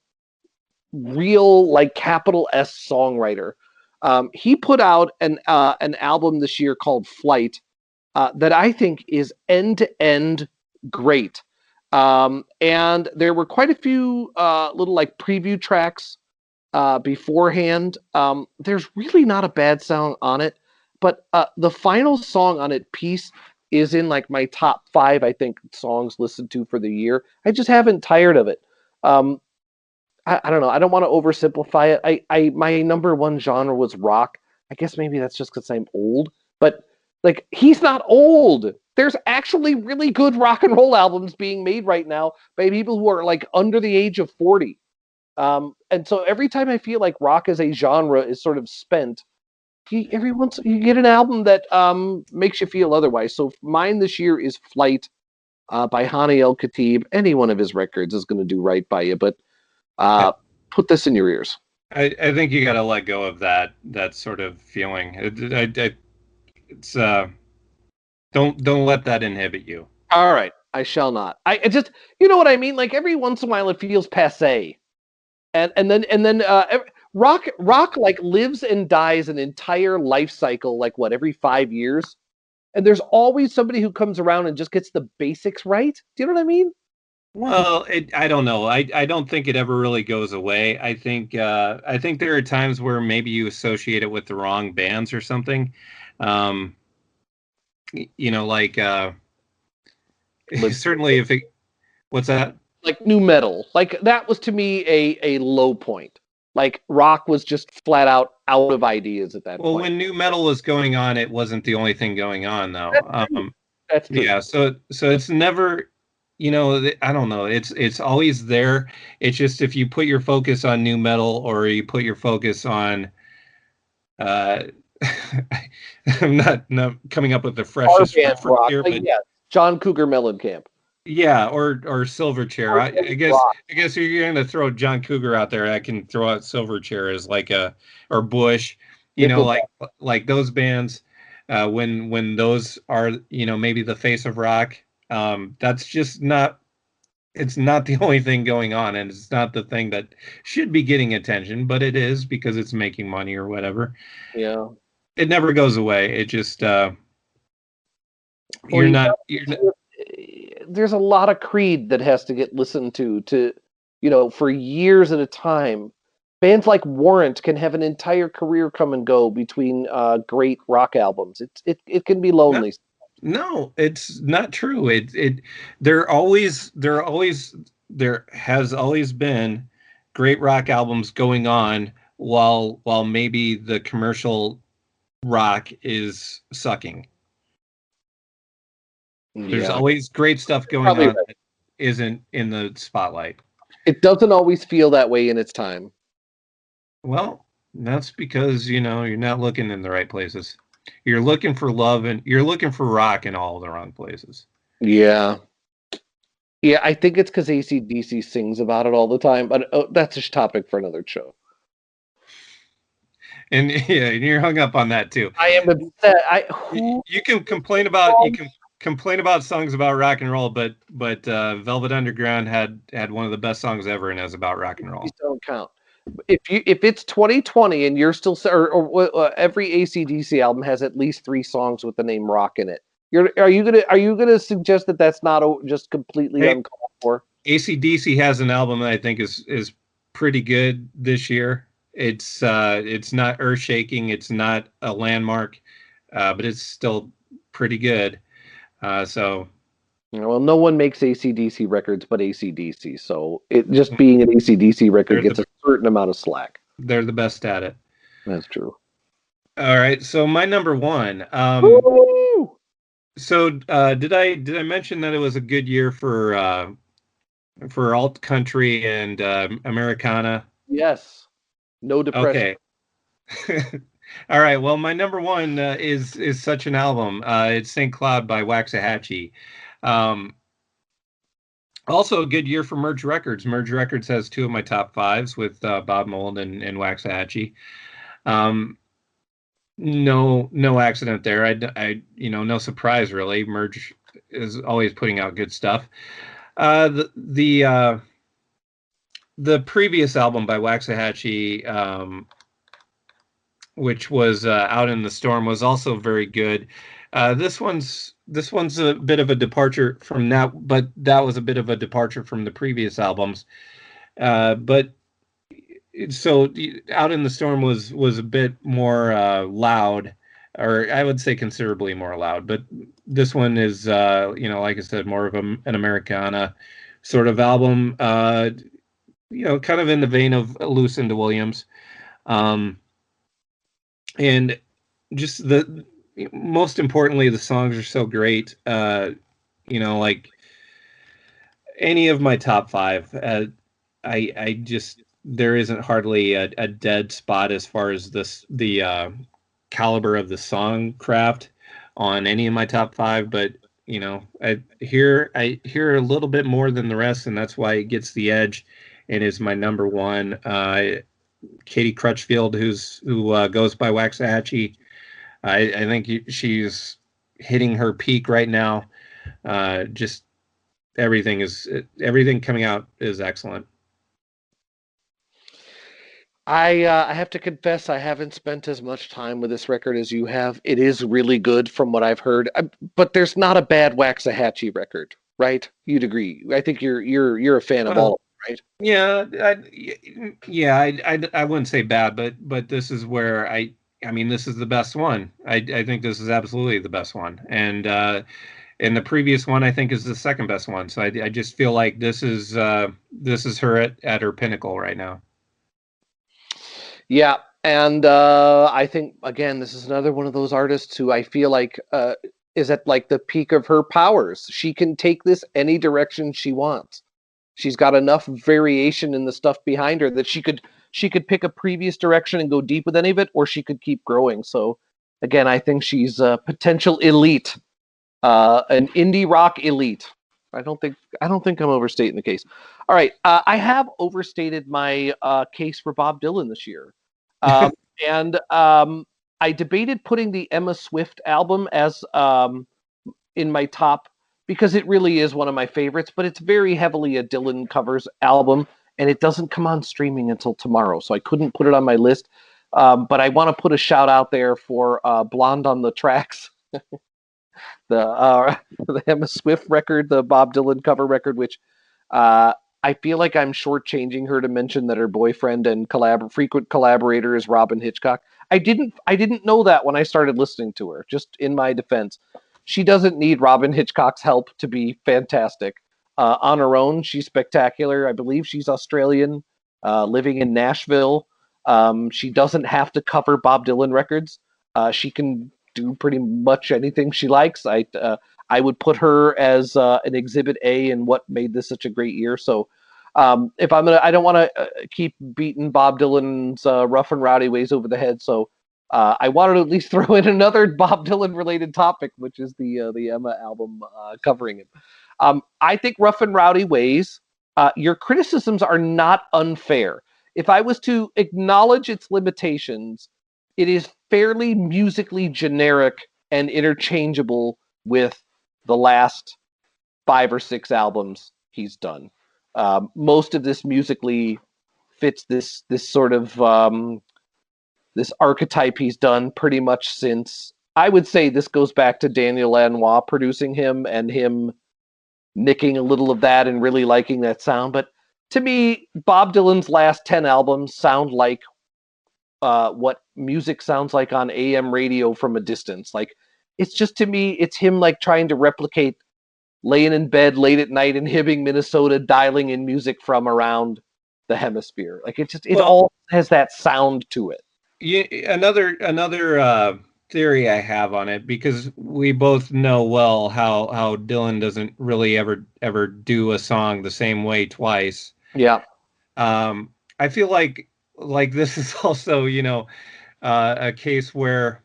real like capital S songwriter. He put out an album this year called Flight, that I think is end to end great. And there were quite a few little like preview tracks beforehand. There's really not a bad sound on it, but the final song on it, Peace, is in like my top 5, I think, songs listened to for the year. I just haven't tired of it. Um, I don't know. I don't want to oversimplify it. I my number one genre was rock. I guess maybe that's just because I'm old, but like he's not old. There's actually really good rock and roll albums being made right now by people who are like under the age of 40. And so every time I feel like rock as a genre is sort of spent, every once you get an album that makes you feel otherwise. So mine this year is Flight by Hani El Khatib. Any one of his records is going to do right by you, but I, put this in your ears. I think you got to let go of that sort of feeling. It's don't let that inhibit you. All right, I shall not. I just, you know what I mean. Like every once in a while, it feels passe, and then rock like lives and dies an entire life cycle, like what every 5 years, and there's always somebody who comes around and just gets the basics right. Do you know what I mean? Well, I don't know. I don't think it ever really goes away. I think there are times where maybe you associate it with the wrong bands or something. Um, like Limp certainly if it what's that? like new metal. Like that was to me a low point. Like rock was just flat out of ideas at that Well, point. when new metal was going on, it wasn't the only thing going on though. That's true. That's true. Yeah, so it's never, I don't know. It's always there. It's just if you put your focus on new metal or you put your focus on uh I'm not coming up with the Our freshest band reference rock. here, Like but yeah, John Cougar Mellencamp. yeah, or Silverchair. Our band rock. I guess if you're going to throw John Cougar out there, I can throw out Silverchair as like a or Bush, Nickelback. like those bands. When those are maybe the face of rock, that's just not. It's not the only thing going on, and it's not the thing that should be getting attention, but it is because it's making money or whatever. Yeah. It never goes away. It just Or you're not. there's a lot of Creed that has to get listened to for years at a time. Bands like Warrant can have an entire career come and go between great rock albums. It can be lonely. No, it's not true. There has always been great rock albums going on while maybe the commercial rock is sucking. There's Yeah, always great stuff going probably on right. that isn't in the spotlight. It doesn't always feel that way in its time. Well, that's because, you're not looking in the right places. You're looking for love and you're looking for rock in all the wrong places. Yeah. Yeah, I think it's because AC/DC sings about it all the time, but that's a topic for another show. And yeah, and you're hung up on that too. I am upset. You can complain about songs about rock and roll, but Velvet Underground had one of the best songs ever, and it's about rock and roll. These don't count. If it's 2020 and you're still every AC/DC album has at least 3 songs with the name rock in it. Are you gonna suggest that that's not just completely Hey, uncalled for? AC/DC has an album that I think is pretty good this year. It's not earth shaking, it's not a landmark, but it's still pretty good. So Well, no one makes AC/DC records but AC/DC, so it just being an AC/DC record they're gets the a certain amount of slack. they're the best at it. That's true. All right, so my number one. Woo! So did I mention that it was a good year for alt country and Americana? Yes. No depression. Okay. All right. Well, my number one is such an album. It's St. Cloud by Waxahachie. Um, Also a good year for Merge Records. Merge Records has 2 of my top 5s with Bob Mould and Waxahachie. Um, no accident there. No surprise really. Merge is always putting out good stuff. The previous album by Waxahachie, which was Out in the Storm, was also very good. This one's a bit of a departure from that, but that was a bit of a departure from the previous albums. But so Out in the Storm was a bit more loud, or I would say considerably more loud. But this one is, like I said, more of an Americana sort of album. Kind of in the vein of Lucinda Williams. Um, and just the most importantly, the songs are so great. Like any of my top five, I just there isn't hardly a dead spot as far as the caliber of the song craft on any of my top five. But I hear a little bit more than the rest, and that's why it gets the edge and is my number one. Katie Crutchfield, who goes by Waxahachie. I think she's hitting her peak right now. Just everything coming out is excellent. I have to confess I haven't spent as much time with this record as you have. It is really good from what I've heard, but there's not a bad Waxahachie record, right? You'd agree. I think you're a fan of all Well, of them, right? yeah, I wouldn't say bad, but this is where I mean this is the best one. I think this is absolutely the best one, and the previous one I think is the second best one. So I just feel like this is her at her pinnacle right now. Yeah, and I think again this is another one of those artists who I feel like is at like the peak of her powers. She can take this any direction she wants. She's got enough variation in the stuff behind her that she could pick a previous direction and go deep with any of it, or she could keep growing. So again, I think she's a potential elite, an indie rock elite. I don't think I'm overstating the case. All right, I have overstated my case for Bob Dylan this year, um, and I debated putting the Emma Swift album as in my top because it really is one of my favorites, but it's very heavily a Dylan covers album, and it doesn't come on streaming until tomorrow, so I couldn't put it on my list. But I want to put a shout out there for Blonde on the Tracks, the the Emma Swift record, the Bob Dylan cover record, which uh, I feel like I'm shortchanging her to mention that her boyfriend and frequent collaborator is Robin Hitchcock. I didn't know that when I started listening to her. Just in my defense, she doesn't need Robin Hitchcock's help to be fantastic. On her own, she's spectacular. I believe she's Australian, living in Nashville. She doesn't have to cover Bob Dylan records. She can do pretty much anything she likes. I would put her as an exhibit A in what made this such a great year. So if I don't want to keep beating Bob Dylan's rough and rowdy ways over the head. So I wanted to at least throw in another Bob Dylan related topic, which is the Emma album covering him. I think rough and rowdy ways. Your criticisms are not unfair. If I was to acknowledge its limitations, it is fairly musically generic and interchangeable with the last 5 or 6 albums he's done. Most of this musically fits this sort of this archetype he's done pretty much since I would say this goes back to Daniel Lanois producing him and him nicking a little of that and really liking that sound. But to me, Bob Dylan's last 10 albums sound like what music sounds like on AM radio from a distance. Like it's just to me, it's him like trying to replicate laying in bed late at night in Hibbing, Minnesota, dialing in music from around the hemisphere. Like it Well, all has that sound to it. another theory I have on it, because we both know well how Dylan doesn't really ever do a song the same way twice. Yeah. I feel like this is also a case where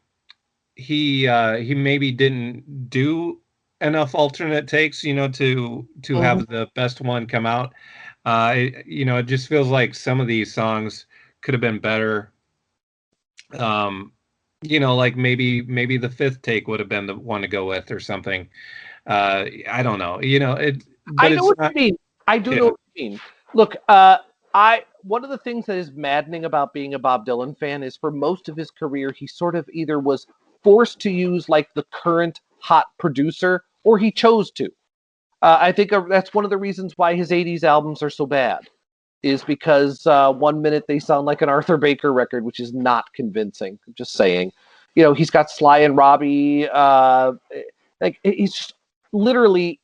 he maybe didn't do enough alternate takes, to Mm-hmm. have the best one come out. It just feels like some of these songs could have been better. Um, like maybe the fifth take would have been the one to go with or something. I don't know. But I know it's what not. you mean. I do know Yeah. what you mean. Look, I one of the things that is maddening about being a Bob Dylan fan is for most of his career he sort of either was forced to use like the current hot producer or he chose to. I think that's one of the reasons why his '80s albums are so bad. Is because one minute they sound like an Arthur Baker record, which is not convincing. I'm just saying, he's got Sly and Robbie. Like he's just, literally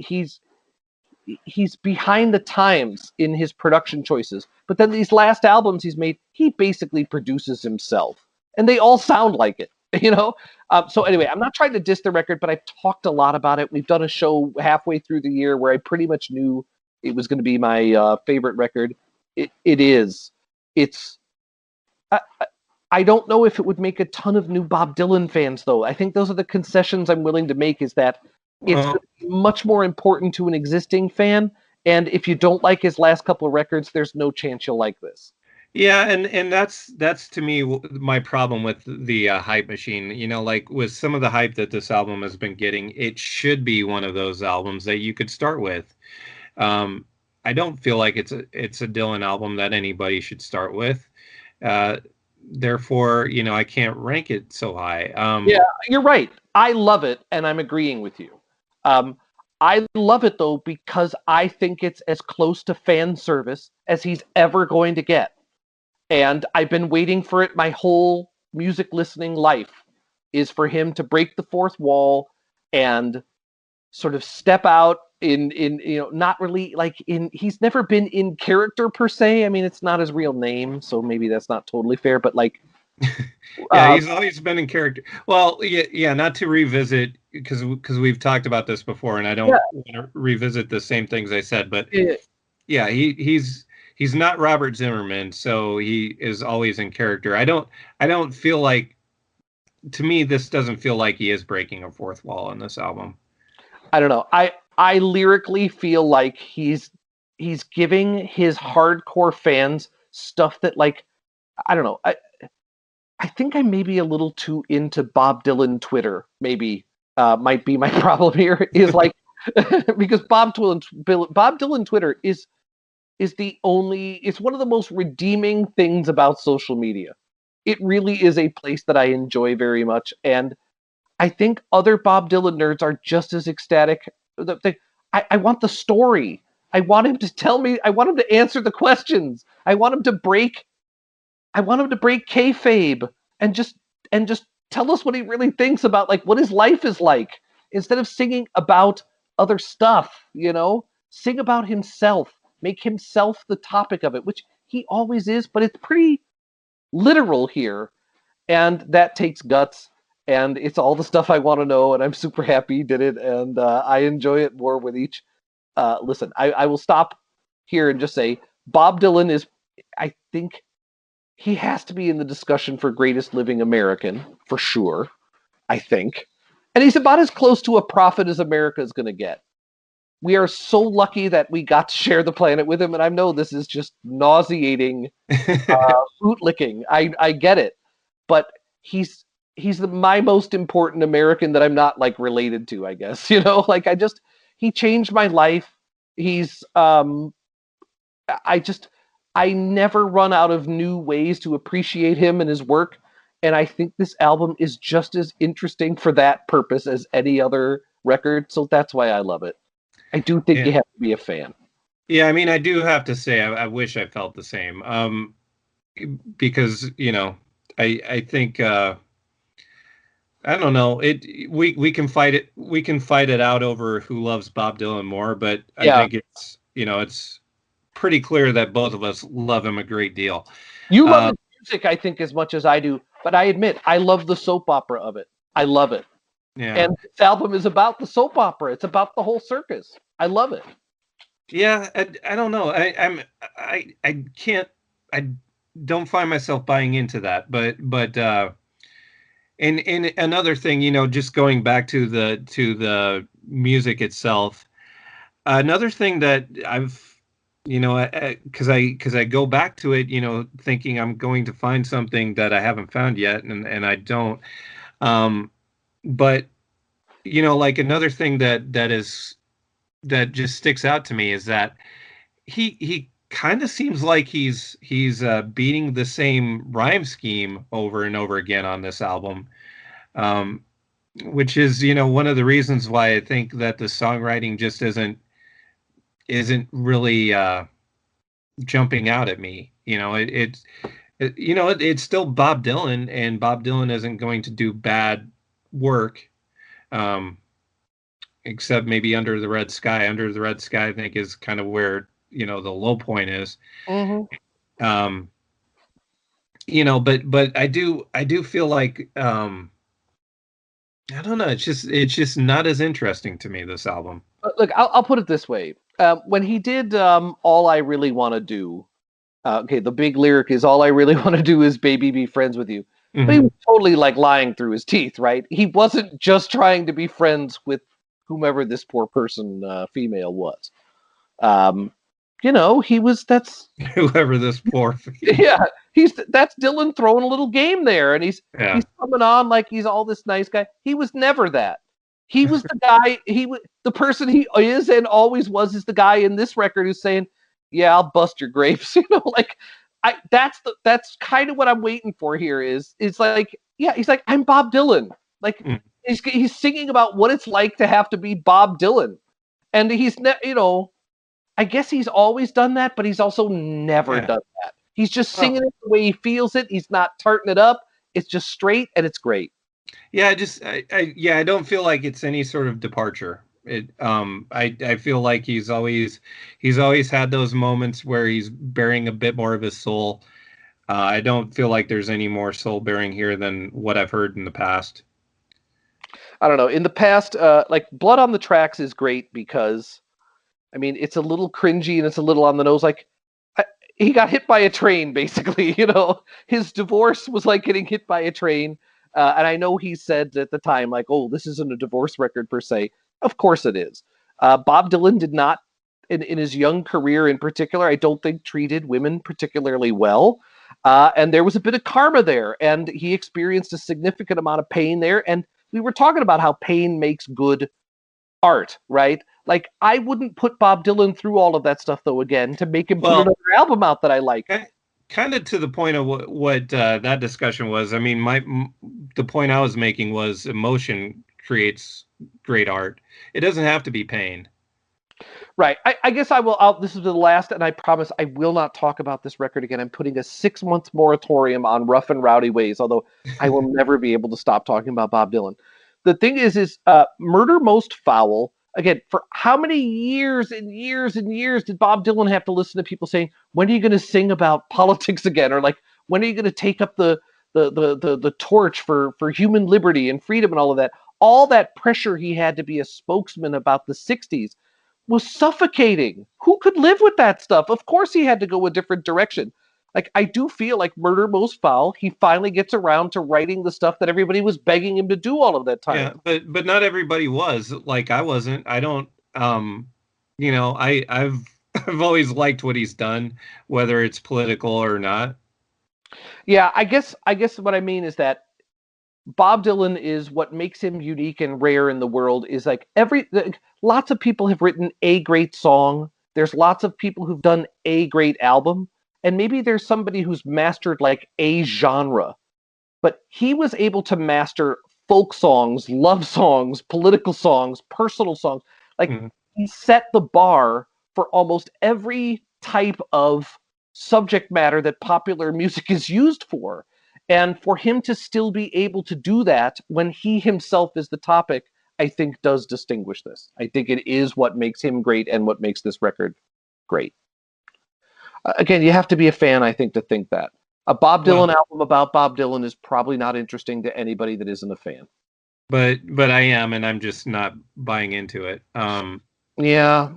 he's behind the times in his production choices. But then these last albums he's made, he basically produces himself, and they all sound like it. So anyway, I'm not trying to diss the record, but I've talked a lot about it. We've done a show halfway through the year where I pretty much knew it was going to be my favorite record. It is. It's. I, I don't know if it would make a ton of new Bob Dylan fans, though. I think those are the concessions I'm willing to make. Is that it's Well, much more important to an existing fan, and if you don't like his last couple of records, there's no chance you'll like this. yeah, and that's to me my problem with the hype machine. Like with some of the hype that this album has been getting, it should be one of those albums that you could start with. Um, I don't feel like it's a Dylan album that anybody should start with. Uh, Therefore, I can't rank it so high. Yeah, you're right. I love it, and I'm agreeing with you. Um, I love it though because I think it's as close to fan service as he's ever going to get. And I've been waiting for it my whole music listening life is for him to break the fourth wall and sort of step out in not really like in he's never been in character per se. I mean, it's not his real name, so maybe that's not totally fair, but like Yeah, uh he's always been in character. Well, yeah, yeah, not to revisit because we've talked about this before, and I yeah, don't want to revisit the same things I said, but yeah, yeah, he's not Robert Zimmerman, so he is always in character. I don't feel like to me this doesn't feel like he is breaking a fourth wall on this album. I don't know. I lyrically feel like he's giving his hardcore fans stuff that like I don't know. I think I may be a little too into Bob Dylan Twitter. Maybe might be my problem here. Is like because Bob Dylan Twitter is the only. It's one of the most redeeming things about social media. It really is a place that I enjoy very much, and I think other Bob Dylan nerds are just as ecstatic. I want the story. I want him to tell me. I want him to answer the questions. I want him to break kayfabe and just tell us what he really thinks about like what his life is like instead of singing about other stuff. Sing about himself. Make himself the topic of it, which he always is. But it's pretty literal here, and that takes guts. And it's all the stuff I want to know, and I'm super happy he did it, and I enjoy it more with each listen. I will stop here and just say Bob Dylan is, I think, he has to be in the discussion for greatest living American for sure. I think, and he's about as close to a prophet as America is going to get. We are so lucky that we got to share the planet with him, and I know this is just nauseating bootlicking. I get it, but he's my most important American that I'm not like related to. I guess like he changed my life. He's I just I never run out of new ways to appreciate him and his work, and I think this album is just as interesting for that purpose as any other record. So that's why I love it. I do think Yeah, you have to be a fan. yeah. I mean, I do have to say, I wish I felt the same. Because I think I don't know. We can fight it. We can fight it out over who loves Bob Dylan more, but I Yeah, think it's pretty clear that both of us love him a great deal. you love Uh, his music, I think, as much as I do, but I admit I love the soap opera of it. I love it. yeah, And this album is about the soap opera. It's about the whole circus. I love it. yeah. I don't know. I can't. I don't find myself buying into that. But and another thing, just going back to the music itself. Another thing that I've, because I go back to it, thinking I'm going to find something that I haven't found yet, and I don't. Um, but like another thing that just sticks out to me is that he kind of seems like he's beating the same rhyme scheme over and over again on this album, um, which is one of the reasons why I think that the songwriting just isn't really jumping out at me. It's still Bob Dylan, and Bob Dylan isn't going to do bad work, um, except maybe Under the Red Sky. Under the Red Sky, I think, is kind of where the low point is. Mm-hmm. Um, but I do feel like I don't know. It's just not as interesting to me, this album. Look, I'll put it this way: when he did "All I Really Want to Do," okay, the big lyric is "All I really want to do is baby be friends with you," but he Hmm. was totally like lying through his teeth, right? He wasn't just trying to be friends with whomever this poor person, female, was. Um, he was. That's Whoever this poor, yeah. That's Dylan throwing a little game there, and he's yeah, coming on like he's all this nice guy. He was never that. He was the guy. He was the person he is and always was. Is the guy in this record who's saying, "Yeah, I'll bust your grapes." Like that's kind of what I'm waiting for here. Is like, yeah, he's like, I'm Bob Dylan. Like mm, he's singing about what it's like to have to be Bob Dylan, and I guess he's always done that, but he's also never yeah. done that. He's just Well, singing it the way he feels it. He's not tarting it up. It's just straight and it's great. yeah. I don't feel like it's any sort of departure. I feel like he's always had those moments where he's bearing a bit more of his soul. I don't feel like there's any more soul bearing here than what I've heard in the past. I don't know. In the past, like Blood on the Tracks is great because I mean it's a little cringy and it's a little on the nose. Like he got hit by a train, basically. His divorce was like getting hit by a train. And I know he said at the time, like, "Oh, this isn't a divorce record per se." Of course it is. Bob Dylan did not, in his young career in particular, I don't think treated women particularly well. And there was a bit of karma there, and he experienced a significant amount of pain there. And we were talking about how pain makes good art, right? Like, I wouldn't put Bob Dylan through all of that stuff, though, again, to make him put Well, another album out that I like. kind of to the point of what that discussion was. I mean, the point I was making was emotion creates great art. It doesn't have to be pain. Right. I guess this is the last, and I promise I will not talk about this record again. I'm putting a 6 month moratorium on Rough and Rowdy Ways, although I will never be able to stop talking about Bob Dylan. The thing is Murder Most Foul. Again, for how many years and years and years did Bob Dylan have to listen to people saying, "When are you going to sing about politics again?" Or like, "When are you going to take up the torch for human liberty and freedom and all of that?" All that pressure he had to be a spokesman about the '60s was suffocating. Who could live with that stuff? Of course he had to go a different direction. Like, I do feel like Murder Most Foul, he finally gets around to writing the stuff that everybody was begging him to do all of that time. Yeah, but not everybody was. Like, I wasn't. I don't. I've I've always liked what he's done, whether it's political or not. Yeah, I guess what I mean is that Bob Dylan is what makes him unique and rare in the world is like lots of people have written a great song. There's lots of people who've done a great album, and maybe there's somebody who's mastered like a genre. But he was able to master folk songs, love songs, political songs, personal songs. Like, Mhm. he set the bar for almost every type of subject matter that popular music is used for. And for him to still be able to do that when he himself is the topic, I think does distinguish this. I think it is what makes him great and what makes this record great. Again, you have to be a fan, I think that. A Bob Well, Dylan album about Bob Dylan is probably not interesting to anybody that isn't a fan. but I am, and I'm just not buying into it. Yeah.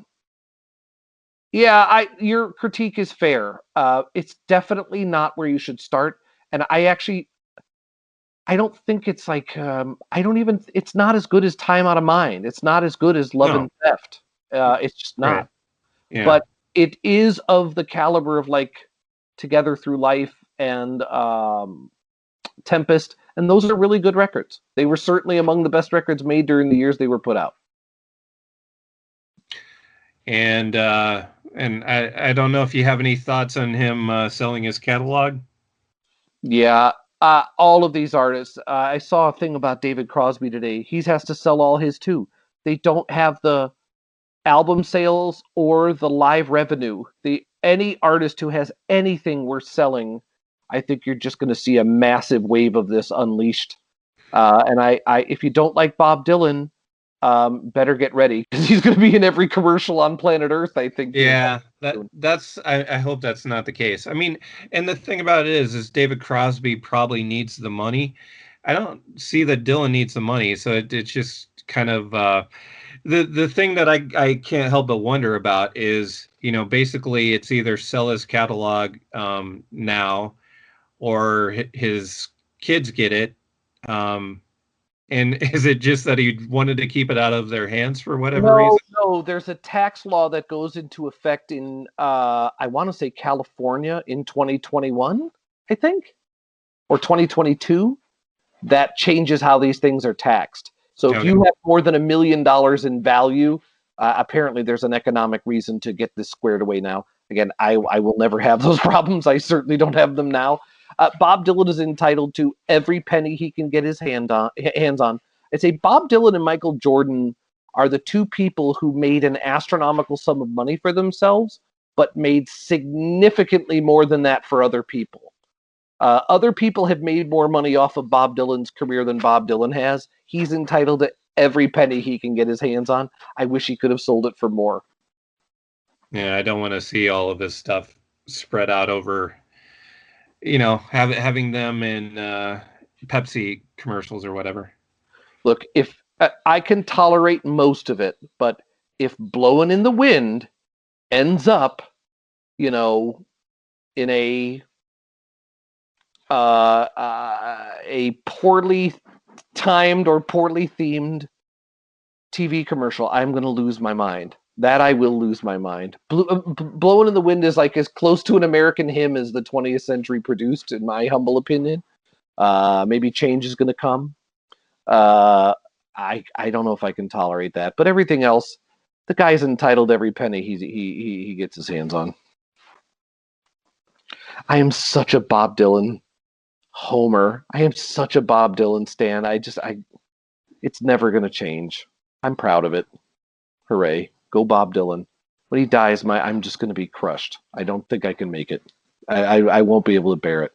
Yeah, your critique is fair. It's definitely not where you should start. And I don't think it's like I don't even it's not as good as Time Out of Mind. It's not as good as Love No, and Theft. It's just right? not. Yeah, But it is of the caliber of like Together Through Life and Tempest, and those are really good records. They were certainly among the best records made during the years they were put out. and And I don't know if you have any thoughts on him selling his catalog. Yeah, all of these artists. I saw a thing about David Crosby today. He has to sell all his too. They don't have the album sales or the live revenue. The any artist who has anything worth selling, I think you're just going to see a massive wave of this unleashed. And if you don't like Bob Dylan, better get ready because he's going to be in every commercial on planet Earth. I think here. Yeah, that's I hope that's not the case. I mean, and the thing about it is David Crosby probably needs the money. I don't see that Dylan needs the money, so it's just kind of the thing that I can't help but wonder about is, basically it's either sell his catalog now, or his kids get it. Um, and is it just that he wanted to keep it out of their hands for whatever No, reason? no. There's a tax law that goes into effect in I want to say California in 2021, I think, or 2022. That changes how these things are taxed. So if Okay. you have more than $1 million in value, apparently there's an economic reason to get this squared away now. Again, I will never have those problems. I certainly don't have them now. Bob Dylan is entitled to every penny he can get his hands on. I say Bob Dylan and Michael Jordan are the two people who made an astronomical sum of money for themselves, but made significantly more than that for other people. Other people have made more money off of Bob Dylan's career than Bob Dylan has. He's entitled to every penny he can get his hands on. I wish he could have sold it for more. Yeah, I don't want to see all of this stuff spread out over, having them in Pepsi commercials or whatever. Look, if I can tolerate most of it, but if Blowing in the Wind ends up, you know, in a poorly timed or poorly themed TV commercial, I'm going to lose my mind. That I will lose my mind. Blowing in the Wind is like as close to an American hymn as the 20th century produced, in my humble opinion. Maybe change is going to come. Uh, I don't know if I can tolerate that, but everything else, the guy's entitled to every penny he gets his hands on. I am such a Bob Dylan homer. I am such a Bob Dylan stan. It's never going to change. I'm proud of it. Hooray. Go Bob Dylan. When he dies, I'm just going to be crushed. I don't think I can make it. I won't be able to bear it.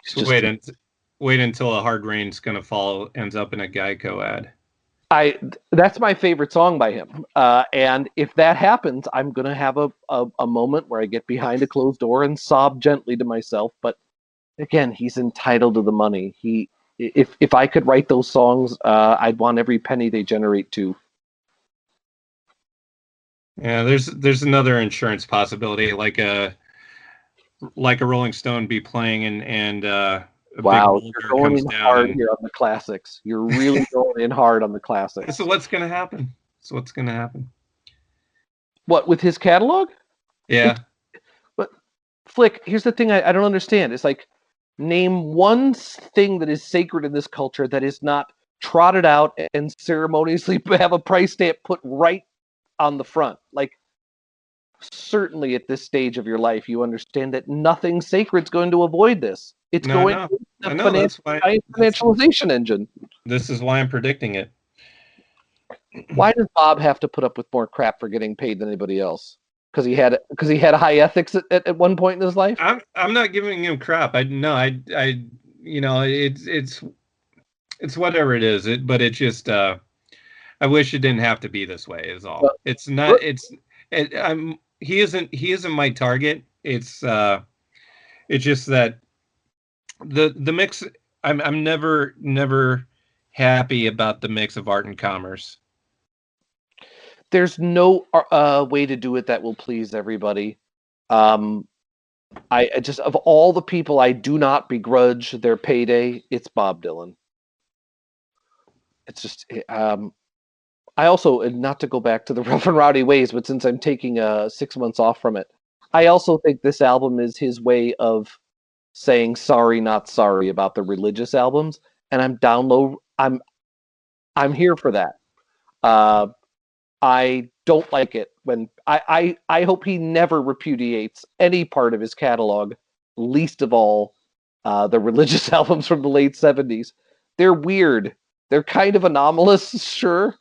It's So just wait until a hard rain's gonna fall ends up in a Geico ad. I that's my favorite song by him. And if that happens, I'm gonna have a moment where I get behind a closed door and sob gently to myself. But again, he's entitled to the money. If I could write those songs, I'd want every penny they generate too. Yeah, there's another insurance possibility, like a Rolling Stone be playing and a big Wow, you're boulder going comes in down hard and here on the classics. You're really going in hard on the so classics. what's gonna happen? So what's gonna happen? What with his catalog? It, Yeah. but Flick, here's the thing I don't understand. It's like name one thing that is sacred in this culture that is not trotted out and ceremoniously have a price stamp put right on the front. Like certainly at this stage of your life, you understand that nothing sacred is going to avoid this. It's No, I going know. to I the know that's financialization engine. this is why I'm predicting it. Why does Bob have to put up with more crap for getting paid than anybody else? Because he had high ethics at one point in his life. I'm not giving him crap. I no, I it's whatever it is. But it just I wish it didn't have to be this way. Is all. But It's not. look, I'm. He isn't my target. It's just that the mix. I'm never happy about the mix of art and commerce. there's no way to do it that will please everybody. Um, I just of all the people I do not begrudge their payday, it's Bob Dylan. It's just I also not to go back to the rough and rowdy ways, but since I'm taking 6 months off from it, I also think this album is his way of saying sorry, not sorry about the religious albums, and I'm here for that. Uh, I don't like it when I hope he never repudiates any part of his catalog, least of all the religious albums from the late 70s. They're weird. They're kind of anomalous, sure,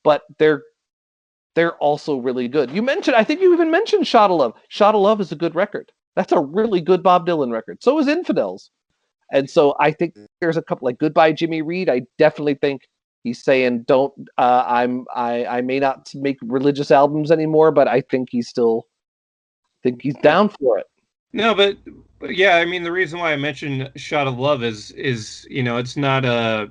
but they're also really good. You mentioned, I think you even mentioned Shot of Love. Shot of Love is a good record. That's a really good Bob Dylan record. So is Infidels. And so I think there's a couple like Goodbye Jimmy Reed. I definitely think he's saying don't I may not make religious albums anymore, but I think he's down for it. No, but yeah, I mean the reason why I mentioned "Shot of Love" is it's not a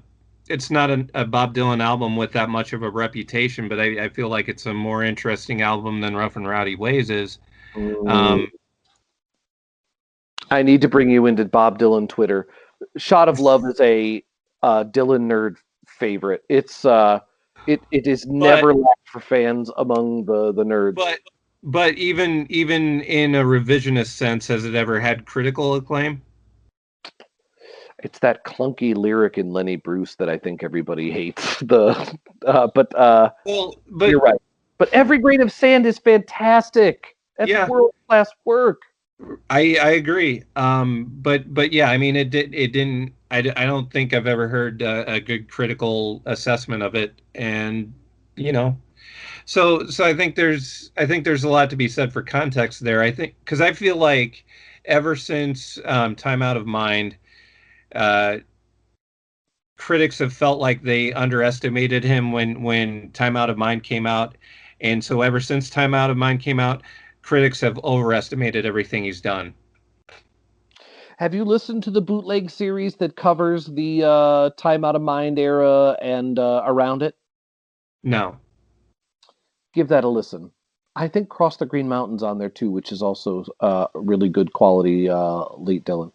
Bob Dylan album with that much of a reputation, but I feel like it's a more interesting album than Rough and Rowdy Ways is. Mm, Um, I need to bring you into Bob Dylan Twitter. Shot of Love is a Dylan nerd favorite. It is but never left for fans among the nerds. but but even in a revisionist sense, has it ever had critical acclaim? It's that clunky lyric in Lenny Bruce that I think everybody hates. But Well, you're but right. But Every Grain of Sand is fantastic. That's yeah, world class work. I agree. But yeah, I mean it didn't. I don't think I've ever heard a good critical assessment of it, and you know, so I think there's a lot to be said for context there. I think because I feel like ever since Time Out of Mind, uh, critics have felt like they underestimated him when Time Out of Mind came out, and so ever since Time Out of Mind came out, critics have overestimated everything he's done. Have you listened to the bootleg series that covers the Time Out of Mind era and around it? No. Give that a listen. I think Cross the Green Mountains on there too, which is also really good quality late Dylan.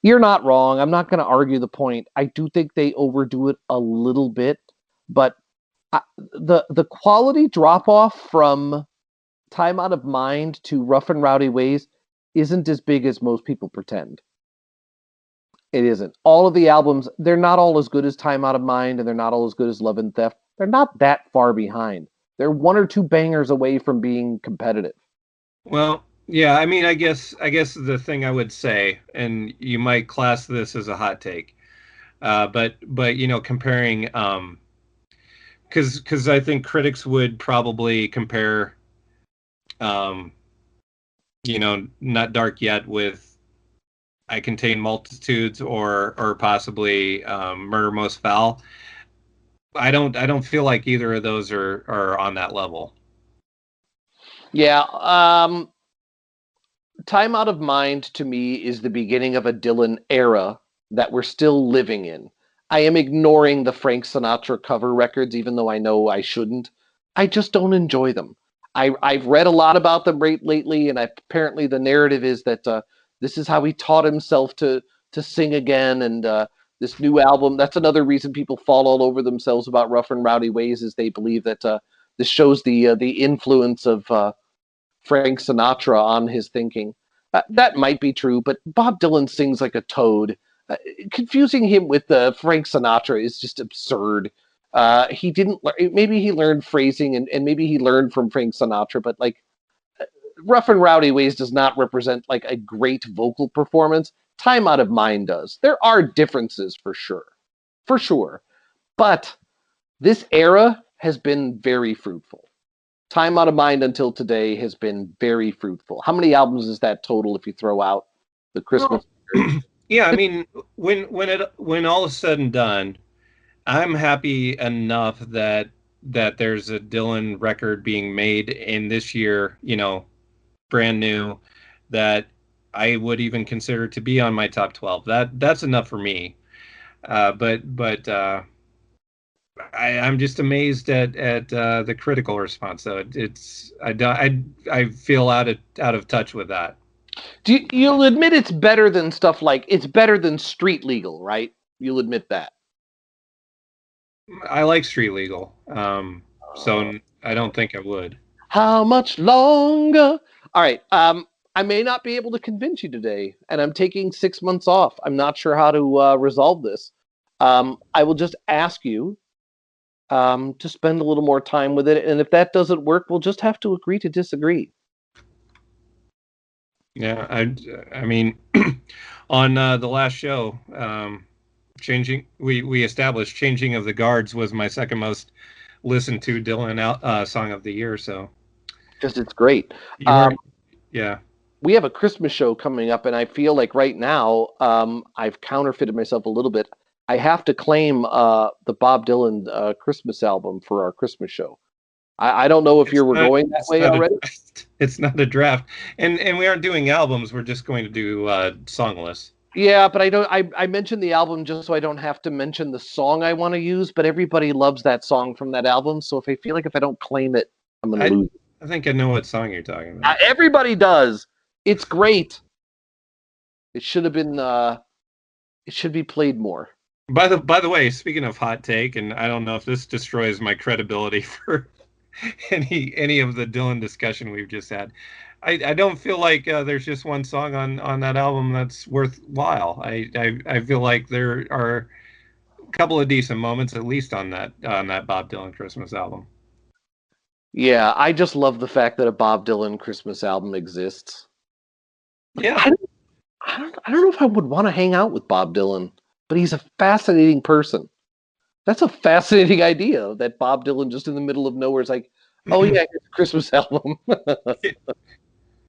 You're not wrong. I'm not going to argue the point. I do think they overdo it a little bit, but the quality drop off from Time Out of Mind to Rough and Rowdy Ways isn't as big as most people pretend. It isn't. All of the albums, they're not all as good as Time Out of Mind, and they're not all as good as Love and Theft. They're not that far behind. They're one or two bangers away from being competitive. Well, yeah, I mean, I guess the thing I would say, and you might class this as a hot take, but comparing, because I think critics would probably compare, um, not dark yet with I Contain Multitudes or possibly Murder Most Foul. I don't feel like either of those are on that level. Yeah, Time Out of Mind to me is the beginning of a Dylan era that we're still living in. I am ignoring the Frank Sinatra cover records, even though I know I shouldn't. I just don't enjoy them. I've read a lot about them lately, and apparently the narrative is that this is how he taught himself to sing again. And this new album, that's another reason people fall all over themselves about Rough and Rowdy Ways, is they believe that this shows the influence of Frank Sinatra on his thinking. That might be true, but Bob Dylan sings like a toad. Confusing him with Frank Sinatra is just absurd. He didn't. Maybe he learned phrasing, and maybe he learned from Frank Sinatra, but like Rough and Rowdy Ways does not represent like a great vocal performance. Time Out of Mind does. There are differences for sure. But this era has been very fruitful. Time Out of Mind until today has been very fruitful. How many albums is that total if you throw out the Christmas Well, record? yeah, I mean, when all is said and done, I'm happy enough that there's a Dylan record being made in this year, brand new, that I would even consider to be on my top 12. That's enough for me. But I'm just amazed at the critical response. So it's I feel out of touch with that. You'll admit it's better than stuff like it's better than Street Legal, right? You'll admit that. I like Street Legal, Uh, so I don't think I would. how much longer? All right. I may not be able to convince you today, and I'm taking 6 months off. I'm not sure how to resolve this. I will just ask you To spend a little more time with it. And if that doesn't work, we'll just have to agree to disagree. Yeah, I mean, on the last show, changing we established "Changing of the Guards" was my second most listened to Dylan song of the year. So Because it's great. you Um, weren't, yeah. we have a Christmas show coming up, and I feel like right now I've counterfeited myself a little bit. I have to claim the Bob Dylan Christmas album for our Christmas show. I don't know if you were going that It's way not a already. it's not a draft, and we aren't doing albums. We're just going to do song lists. Yeah, but I don't. I mentioned the album just so I don't have to mention the song I want to use. But everybody loves that song from that album, so if I feel like if I don't claim it, I'm going to I lose. I think I know what song you're talking about. Everybody does. It's great. It should have been. It should be played more. By the way, speaking of hot take, and I don't know if this destroys my credibility for any of the Dylan discussion we've just had. I don't feel like there's just one song on that album that's worthwhile. I feel like there are a couple of decent moments at least on that Bob Dylan Christmas album. Yeah, I just love the fact that a Bob Dylan Christmas album exists. Like, Yeah, I don't know if I would want to hang out with Bob Dylan, but he's a fascinating person. That's a fascinating idea that Bob Dylan just in the middle of nowhere is like, oh yeah, it's a Christmas album.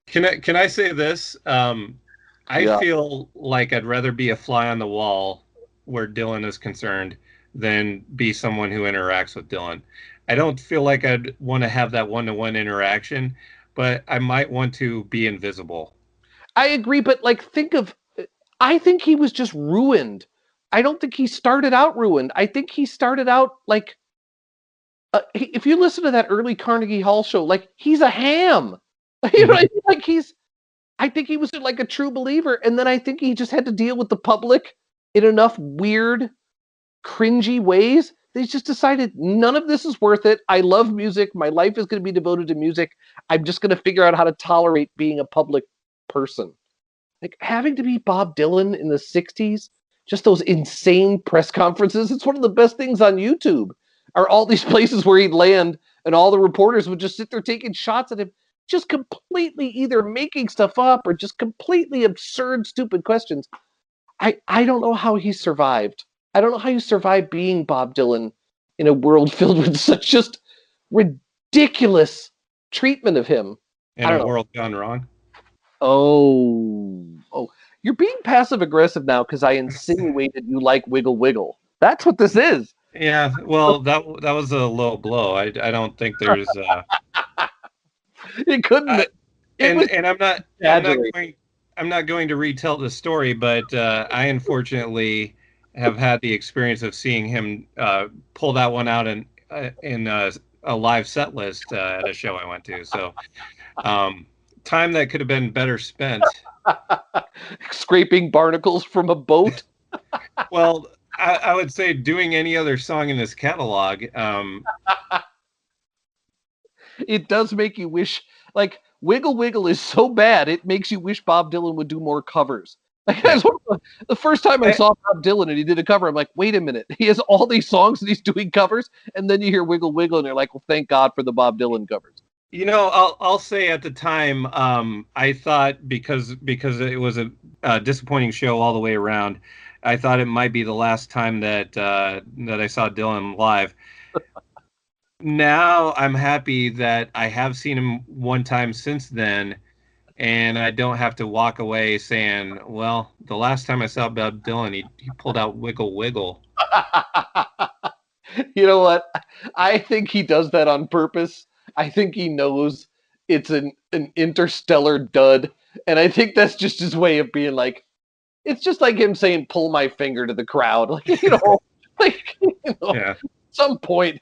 can I say this? I Yeah, feel like I'd rather be a fly on the wall where Dylan is concerned than be someone who interacts with Dylan. I don't feel like I'd want to have that one-to-one interaction, but I might want to be invisible. I agree, but like, I think he was just ruined. I don't think he started out ruined. I think he started out like, if you listen to that early Carnegie Hall show, like he's a ham. You know, what I Mhm. mean? Like he's I think he was like a true believer, and then I think he just had to deal with the public in enough weird, cringy ways that he's just decided none of this is worth it. I love music. My life is going to be devoted to music. I'm just going to figure out how to tolerate being a public person. Like having to be Bob Dylan in the 60s, just those insane press conferences. It's one of the best things on YouTube. Are all these places where he'd land and all the reporters would just sit there taking shots at him, just completely either making stuff up or just completely absurd, stupid questions. I don't know how he survived. I don't know how you survive being Bob Dylan in a world filled with such just ridiculous treatment of him. I In a don't know. world gone wrong. Oh, you're being passive aggressive now because I insinuated you like Wiggle Wiggle. That's what this is. Yeah, well, that was a low blow. I don't think there's It couldn't. I, It was and exaggerated. I'm not going to retell the story, but I unfortunately have had the experience of seeing him pull that one out in a live set list at a show I went to. So um, time that could have been better spent. Scraping barnacles from a boat. Well, I would say doing any other song in this catalog. It does make you wish, like, Wiggle Wiggle is so bad, it makes you wish Bob Dylan would do more covers. Like, Yeah, that's the first time I I, saw Bob Dylan and he did a cover, I'm like, wait a minute. He has all these songs and he's doing covers. And then you hear Wiggle Wiggle and you're like, well, thank God for the Bob Dylan covers. I'll say at the time, I thought because it was a disappointing show all the way around, I thought it might be the last time that I saw Dylan live. Now I'm happy that I have seen him one time since then, and I don't have to walk away saying, "Well, the last time I saw Bob Dylan, he pulled out Wiggle Wiggle." You know what? I think he does that on purpose. I think he knows it's an interstellar dud. And I think that's just his way of being like, it's just like him saying, pull my finger to the crowd. Like, like, Yeah, at some point,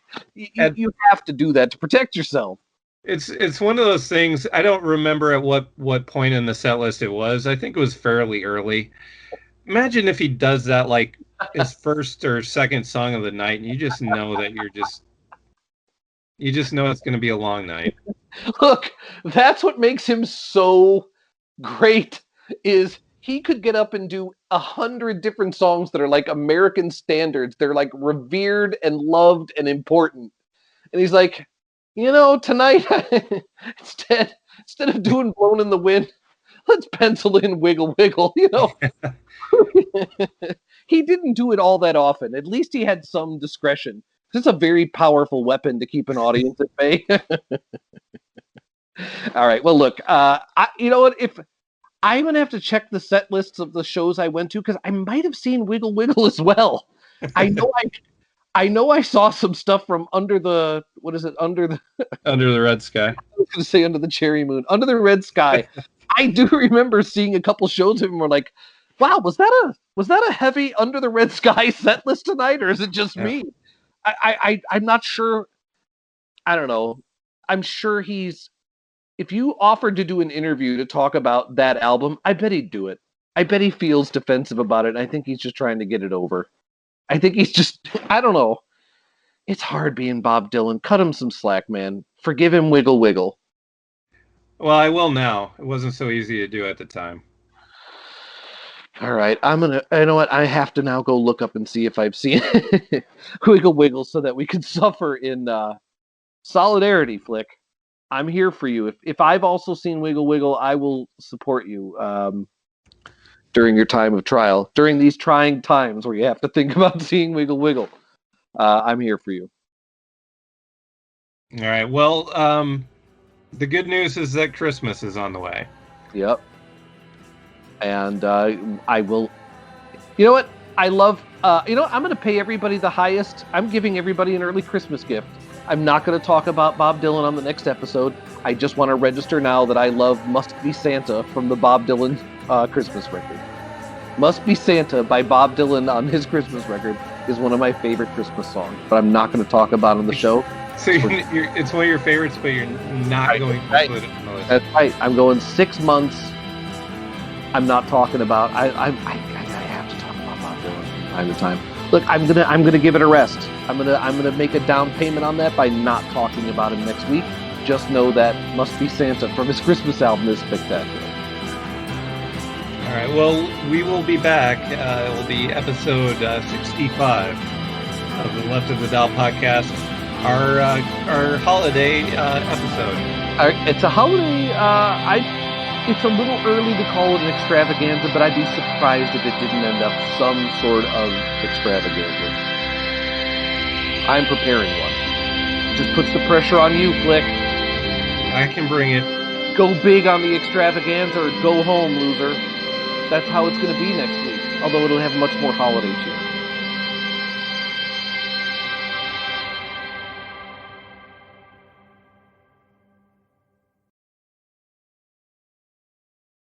and you have to do that to protect yourself. it's one of those things. I don't remember at what point in the set list it was. I think it was fairly early. Imagine if he does that like his first or second song of the night, and you just know that you just know it's going to be a long night. Look, that's what makes him so great is he could get up and do 100 different songs that are like American standards. They're like revered and loved and important. And he's like, tonight instead instead of doing Blown in the Wind, let's pencil in Wiggle Wiggle. He didn't do it all that often. At least he had some discretion. It's a very powerful weapon to keep an audience at bay. All right. Well, look, you know what? If I'm gonna have to check the set lists of the shows I went to because I might have seen Wiggle Wiggle as well. I know I know I saw some stuff from under the what is it under the Under the Red Sky. I was gonna say under the cherry moon under the red sky. I do remember seeing a couple shows of him. Where like, wow, was that a heavy under the red sky set list tonight, or is it just Yeah. me? I'm not sure. I don't know. I'm sure he's if you offered to do an interview to talk about that album, I bet he'd do it. I bet he feels defensive about it. And I think he's just trying to get it over. I think he's just, I don't know. It's hard being Bob Dylan. Cut him some slack, man. Forgive him, Wiggle Wiggle. Well, I will now. It wasn't so easy to do at the time. All right, you know what? I have to now go look up and see if I've seen Wiggle Wiggle so that we can suffer in solidarity, Flick. I'm here for you. If I've also seen Wiggle Wiggle, I will support you during your time of trial. During these trying times where you have to think about seeing Wiggle Wiggle, I'm here for you. All right. Well, the good news is that Christmas is on the way. Yep. And I will. You know what? I love. I'm going to pay everybody the highest. I'm giving everybody an early Christmas gift. I'm not going to talk about Bob Dylan on the next episode. I just want to register now that I love Must Be Santa from the Bob Dylan Christmas record. Must Be Santa by Bob Dylan on his Christmas record is one of my favorite Christmas songs, but I'm not going to talk about it on the show. So it's one of your favorites, but you're not going to include it in the list. That's right. I'm going 6 months. I'm not talking about. I have to talk about Bob Dylan time to time. Look, I'm gonna give it a rest. I'm gonna make a down payment on that by not talking about him next week. Just know that Must Be Santa from his Christmas album is spectacular. All right. Well, we will be back. It will be episode 65 of the Left of the Dial podcast. Our holiday episode. It's a holiday. It's a little early to call it an extravaganza, but I'd be surprised if it didn't end up some sort of extravaganza. I'm preparing one. It just puts the pressure on you, Flick. I can bring it. Go big on the extravaganza or go home, loser. That's how it's going to be next week, although it'll have much more holiday cheer.